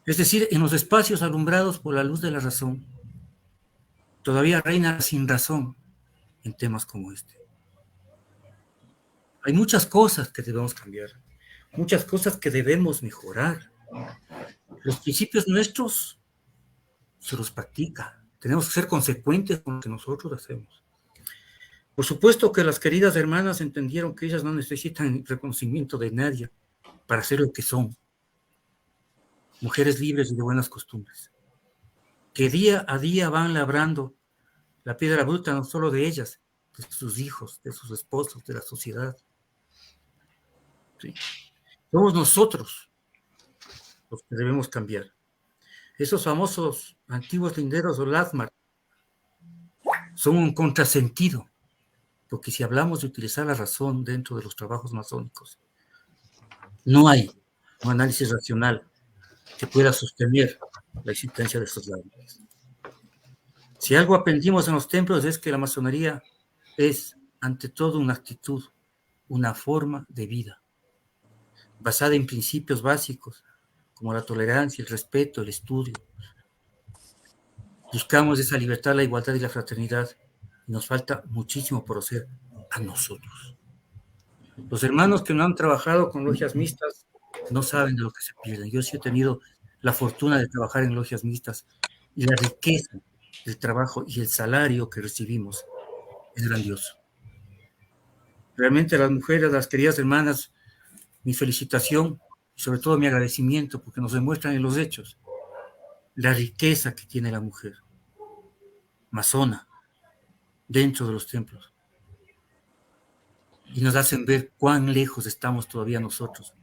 Es decir, en los espacios alumbrados por la luz de la razón, todavía reina la sin razón en temas como este. Hay muchas cosas que debemos cambiar, muchas cosas que debemos mejorar. Los principios nuestros se los practica. Tenemos que ser consecuentes con lo que nosotros hacemos. Por supuesto que las queridas hermanas entendieron que ellas no necesitan reconocimiento de nadie para ser lo que son. Mujeres libres y de buenas costumbres, que día a día van labrando la piedra bruta no solo de ellas, de sus hijos, de sus esposos, de la sociedad. ¿Sí? Somos nosotros los que debemos cambiar. Esos famosos antiguos linderos o lasmar son un contrasentido, porque si hablamos de utilizar la razón dentro de los trabajos masónicos, no hay un análisis racional que pueda sostener la existencia de estos lasmar. Si algo aprendimos en los templos es que la masonería es, ante todo, una actitud, una forma de vida. basada en principios básicos como la tolerancia, el respeto, el estudio. Buscamos esa libertad, la igualdad y la fraternidad, y nos falta muchísimo por hacer a nosotros. Los hermanos que no han trabajado con logias mixtas no saben de lo que se pierden. Yo sí he tenido la fortuna de trabajar en logias mixtas y la riqueza del trabajo y el salario que recibimos es grandioso. Realmente a las mujeres, a las queridas hermanas, mi felicitación y sobre todo mi agradecimiento porque nos demuestran en los hechos la riqueza que tiene la mujer masona dentro de los templos y nos hacen ver cuán lejos estamos todavía nosotros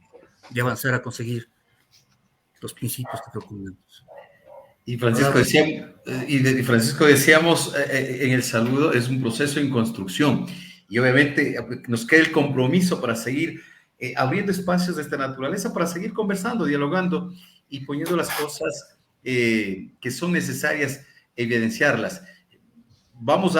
de avanzar a conseguir los principios que procuramos. Y Francisco, Francisco decíamos en el saludo, es un proceso en construcción y obviamente nos queda el compromiso para seguir abriendo espacios de esta naturaleza, para seguir conversando, dialogando y poniendo las cosas que son necesarias, evidenciarlas. Vamos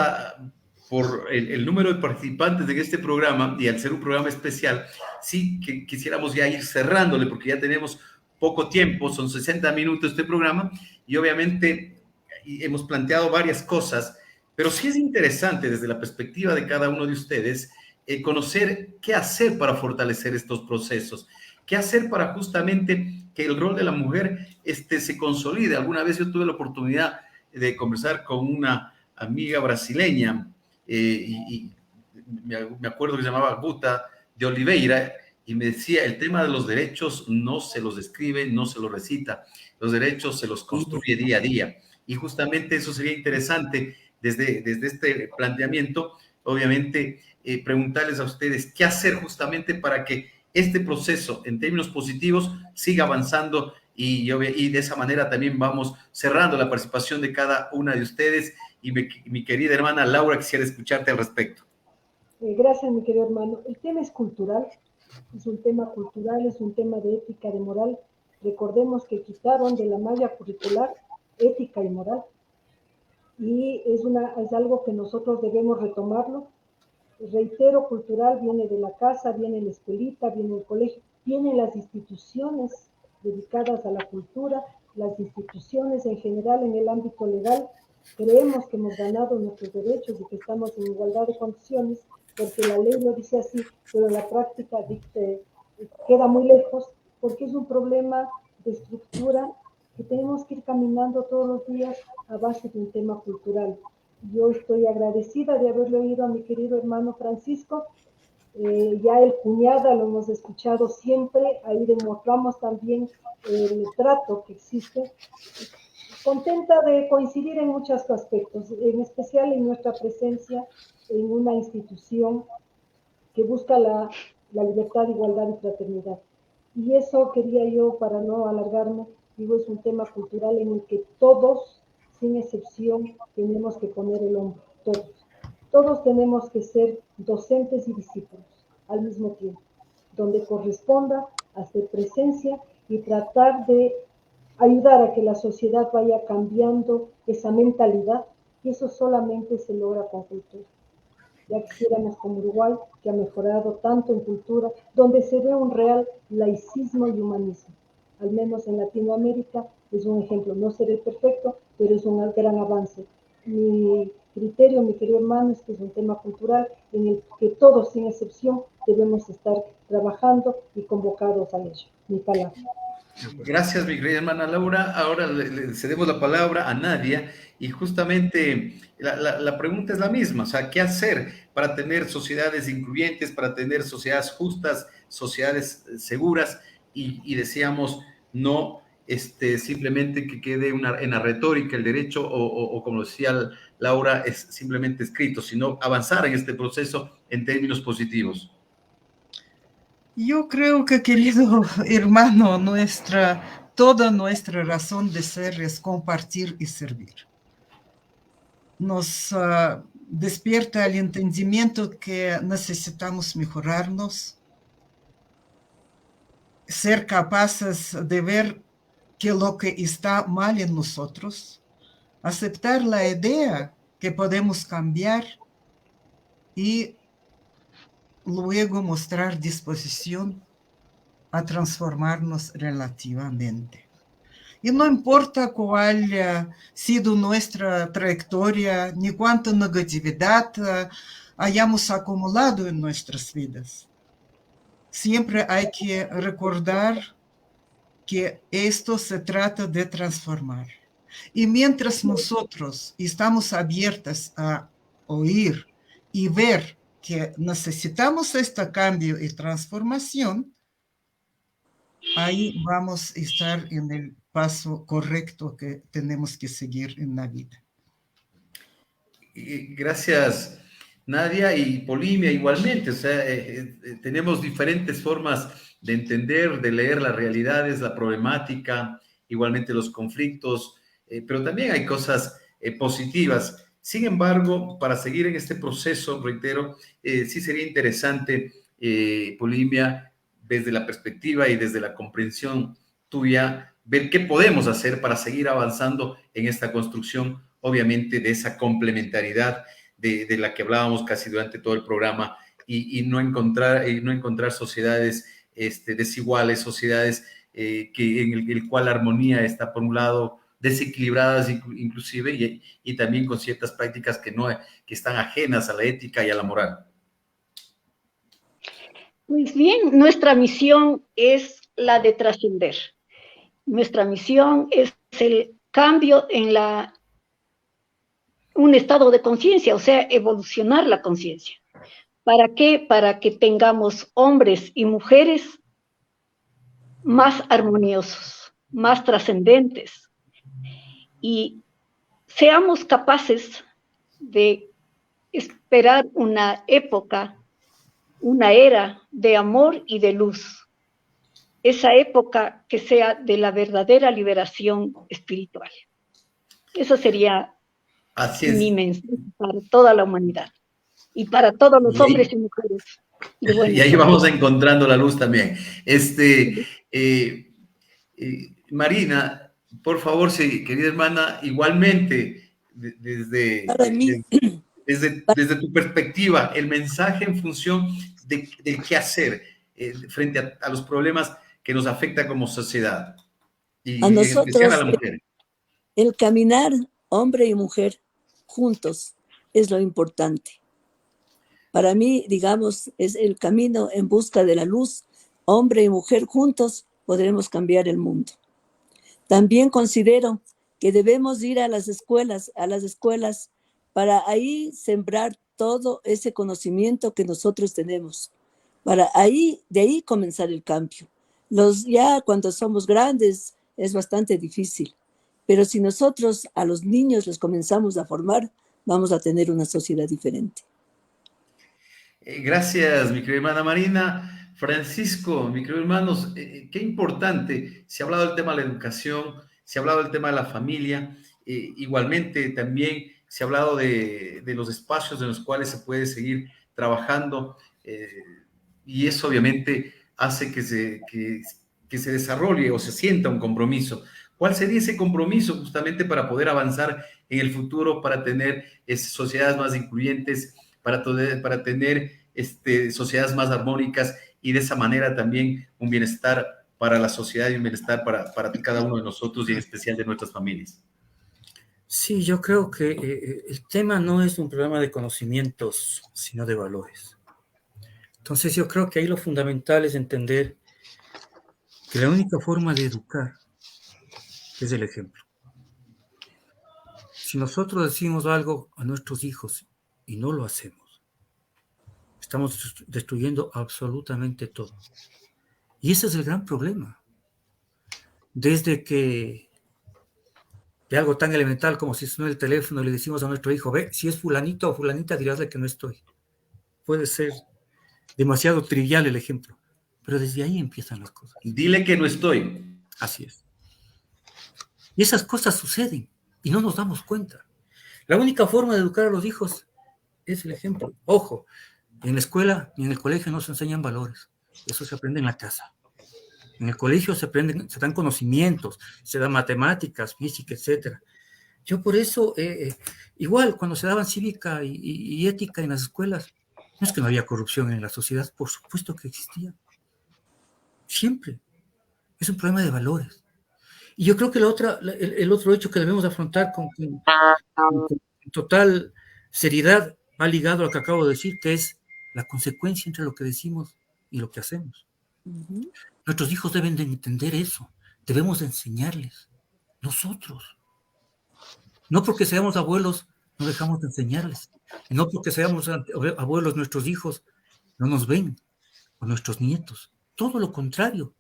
por el número de participantes de este programa y al ser un programa especial, sí que quisiéramos ya ir cerrándole porque ya tenemos poco tiempo, son 60 minutos este programa y obviamente hemos planteado varias cosas, pero sí es interesante desde la perspectiva de cada uno de ustedes conocer qué hacer para fortalecer estos procesos, qué hacer para justamente que el rol de la mujer se consolide. Alguna vez yo tuve la oportunidad de conversar con una amiga brasileña y me acuerdo que se llamaba Guta de Oliveira y me decía, el tema de los derechos no se los escribe, no se los recita, los derechos se los construye día a día. Y justamente eso sería interesante desde este planteamiento, obviamente, preguntarles a ustedes qué hacer justamente para que este proceso, en términos positivos, siga avanzando y de esa manera también vamos cerrando la participación de cada una de ustedes. Y mi querida hermana Laura, quisiera escucharte al respecto. Gracias, mi querido hermano. El tema es cultural. Es un tema cultural, es un tema de ética, de moral. Recordemos que quitaron de la malla curricular ética y moral. Y es algo que nosotros debemos retomarlo. Reitero, cultural viene de la casa, viene la escuelita, viene el colegio, vienen las instituciones dedicadas a la cultura, las instituciones en general en el ámbito legal. Creemos que hemos ganado nuestros derechos y que estamos en igualdad de condiciones, porque la ley lo dice así, pero la práctica queda muy lejos, porque es un problema de estructura que tenemos que ir caminando todos los días a base de un tema cultural. Yo estoy agradecida de haberle oído a mi querido hermano Francisco, ya el cuñada lo hemos escuchado siempre, ahí demostramos también el trato que existe. Contenta de coincidir en muchos aspectos, en especial en nuestra presencia en una institución que busca la libertad, igualdad y fraternidad. Y eso quería yo, para no alargarme, digo, es un tema cultural en el que todos, sin excepción, tenemos que poner el hombro, todos. Todos tenemos que ser docentes y discípulos al mismo tiempo, donde corresponda hacer presencia y tratar de ayudar a que la sociedad vaya cambiando esa mentalidad, y eso solamente se logra con cultura. Ya quisiéramos como Uruguay, que ha mejorado tanto en cultura, donde se ve un real laicismo y humanismo. Al menos en Latinoamérica es un ejemplo. No seré perfecto, pero es un gran avance. Mi criterio, mi querido hermano, es que es un tema cultural en el que todos, sin excepción, debemos estar trabajando y convocados a ello. Mi palabra. Gracias, mi querida hermana Laura. Ahora le cedemos la palabra a Nadia y justamente la pregunta es la misma, o sea, ¿qué hacer para tener sociedades incluyentes, para tener sociedades justas, sociedades seguras? Y decíamos, no simplemente que quede en la retórica el derecho o como decía Laura, es simplemente escrito, sino avanzar en este proceso en términos positivos. Yo creo que, querido hermano, toda nuestra razón de ser es compartir y servir. Nos despierta el entendimiento que necesitamos mejorarnos, ser capaces de ver que lo que está mal en nosotros, aceptar la idea que podemos cambiar y luego mostrar disposición a transformarnos relativamente. Y no importa cuál ha sido nuestra trayectoria, ni cuánta negatividad hayamos acumulado en nuestras vidas. Siempre hay que recordar que esto se trata de transformar. Y mientras nosotros estamos abiertas a oír y ver que necesitamos este cambio y transformación, ahí vamos a estar en el paso correcto que tenemos que seguir en la vida. Gracias, Nadia, y Polimia igualmente. O sea, tenemos diferentes formas de entender, de leer las realidades, la problemática, igualmente los conflictos, pero también hay cosas positivas. Sin embargo, para seguir en este proceso, reitero, sí sería interesante, Polimia, desde la perspectiva y desde la comprensión tuya, ver qué podemos hacer para seguir avanzando en esta construcción, obviamente, de esa complementariedad de la que hablábamos casi durante todo el programa, y no encontrar sociedades desiguales, sociedades en el cual la armonía está, por un lado, desequilibradas inclusive, y también con ciertas prácticas que están ajenas a la ética y a la moral. Pues bien, nuestra misión es la de trascender. Nuestra misión es el cambio en un estado de conciencia, o sea, evolucionar la conciencia. ¿Para qué? Para que tengamos hombres y mujeres más armoniosos, más trascendentes, y seamos capaces de esperar una época, una era de amor y de luz. Esa época que sea de la verdadera liberación espiritual. Eso sería mi mensaje para toda la humanidad y para todos los hombres y mujeres. Y ahí vamos encontrando la luz también. Marina, por favor, sí, querida hermana, igualmente, desde tu perspectiva, el mensaje en función de qué hacer frente a los problemas que nos afectan como sociedad, y a nosotros, en especial a la mujer. El caminar, hombre y mujer, juntos, es lo importante. Para mí, digamos, es el camino en busca de la luz. Hombre y mujer juntos podremos cambiar el mundo. También considero que debemos ir a las escuelas para ahí sembrar todo ese conocimiento que nosotros tenemos, para de ahí comenzar el cambio. Ya cuando somos grandes es bastante difícil, pero si nosotros a los niños los comenzamos a formar, vamos a tener una sociedad diferente. Gracias, mi querida hermana Marina. Francisco, mi queridos hermanos, qué importante. Se ha hablado del tema de la educación, se ha hablado del tema de la familia, igualmente también se ha hablado de los espacios en los cuales se puede seguir trabajando, y eso obviamente hace que se desarrolle o se sienta un compromiso. ¿Cuál sería ese compromiso justamente para poder avanzar en el futuro, para tener sociedades más incluyentes, para tener sociedades más armónicas, y de esa manera también un bienestar para la sociedad y un bienestar para cada uno de nosotros, y en especial de nuestras familias? Sí, yo creo que el tema no es un problema de conocimientos, sino de valores. Entonces yo creo que ahí lo fundamental es entender que la única forma de educar es el ejemplo. Si nosotros decimos algo a nuestros hijos y no lo hacemos, estamos destruyendo absolutamente todo. Y ese es el gran problema. Desde que de algo tan elemental como si suena el teléfono y le decimos a nuestro hijo, ve, si es fulanito o fulanita, dirásle que no estoy. Puede ser demasiado trivial el ejemplo, pero desde ahí empiezan las cosas. Dile que no estoy. Así es. Y esas cosas suceden y no nos damos cuenta. La única forma de educar a los hijos es el ejemplo. Ojo, en la escuela ni en el colegio no se enseñan valores. Eso se aprende en la casa. En el colegio se dan conocimientos, se dan matemáticas, física, etc. Yo por eso, igual cuando se daban cívica y ética en las escuelas, no es que no había corrupción en la sociedad, por supuesto que existía. siempre. Es un problema de valores. Y yo creo que el otro hecho que debemos afrontar con total seriedad va ligado a lo que acabo de decir, que es la consecuencia entre lo que decimos y lo que hacemos. Ujú. Nuestros hijos deben de entender eso. Debemos de enseñarles. Nosotros. No porque seamos abuelos, no dejamos de enseñarles. Y no porque seamos abuelos, nuestros hijos no nos ven, o nuestros nietos. Todo lo contrario.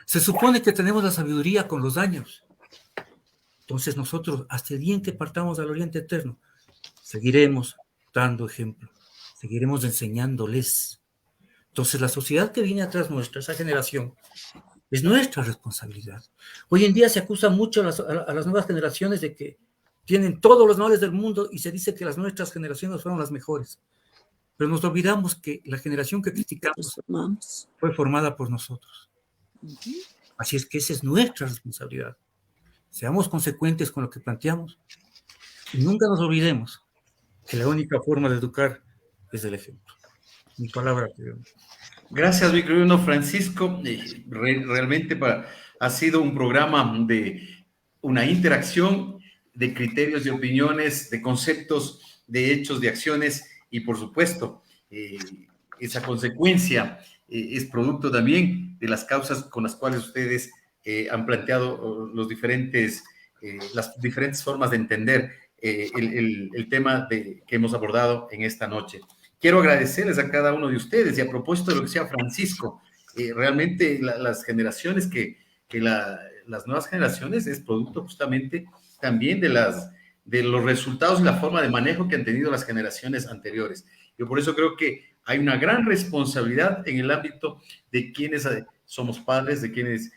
Se supone que tenemos la sabiduría con los años. Entonces nosotros, hasta el día en que partamos al Oriente Eterno, seguiremos dando ejemplo, seguiremos enseñándoles. Entonces la sociedad que viene atrás nuestra, esa generación, es nuestra responsabilidad. Hoy en día se acusa mucho a las nuevas generaciones de que tienen todos los males del mundo y se dice que las nuestras generaciones fueron las mejores. Pero nos olvidamos que la generación que criticamos fue formada por nosotros. Ujú. Así es que esa es nuestra responsabilidad. Seamos consecuentes con lo que planteamos y nunca nos olvidemos que la única forma de educar es el ejemplo. Mi palabra, querido. Gracias, mi querido Francisco. Realmente ha sido un programa de una interacción de criterios, de opiniones, de conceptos, de hechos, de acciones y, por supuesto, esa consecuencia es producto también de las causas con las cuales ustedes han planteado las diferentes formas de entender el tema que hemos abordado en esta noche. Quiero agradecerles a cada uno de ustedes y a propósito de lo que decía Francisco, realmente las generaciones las nuevas generaciones es producto justamente también de los resultados y la forma de manejo que han tenido las generaciones anteriores. Yo por eso creo que hay una gran responsabilidad en el ámbito de quienes somos padres, de quienes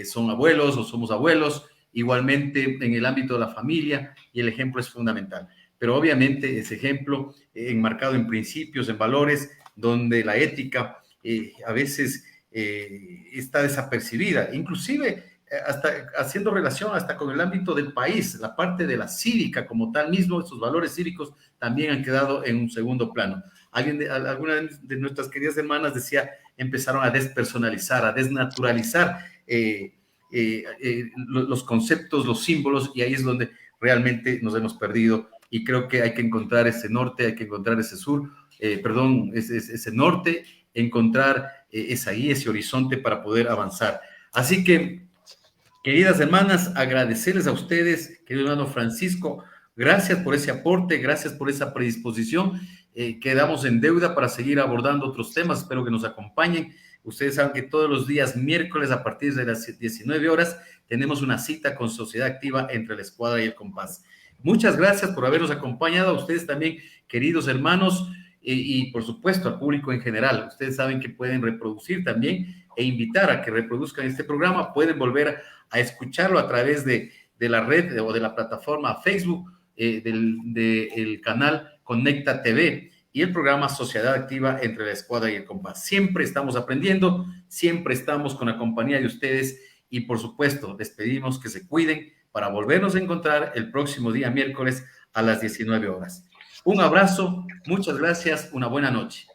son abuelos o somos abuelos, igualmente en el ámbito de la familia, y el ejemplo es fundamental. Pero obviamente ese ejemplo enmarcado en principios, en valores, donde la ética a veces está desapercibida, inclusive hasta haciendo relación hasta con el ámbito del país, la parte de la cívica como tal mismo, esos valores cívicos también han quedado en un segundo plano. Alguna de nuestras queridas hermanas decía, empezaron a despersonalizar, a desnaturalizar los conceptos, los símbolos, y ahí es donde realmente nos hemos perdido. Y creo que hay que encontrar ese norte, hay que encontrar ese sur, ese norte, encontrar esa guía, ese horizonte para poder avanzar. Así que, queridas hermanas, agradecerles a ustedes, querido hermano Francisco, gracias por ese aporte, gracias por esa predisposición. Quedamos en deuda para seguir abordando otros temas, espero que nos acompañen. Ustedes saben que todos los días miércoles a partir de las 19 horas tenemos una cita con Sociedad Activa entre la Escuadra y el Compás. Muchas gracias por habernos acompañado, a ustedes también, queridos hermanos, y por supuesto al público en general. Ustedes saben que pueden reproducir también e invitar a que reproduzcan este programa. Pueden volver a escucharlo a través de la red o de la plataforma Facebook del canal Conecta TV y el programa Sociedad Activa entre la Escuadra y el Compás. Siempre estamos aprendiendo, siempre estamos con la compañía de ustedes y por supuesto les pedimos que se cuiden para volvernos a encontrar el próximo día miércoles a las 19 horas. Un abrazo, muchas gracias, una buena noche.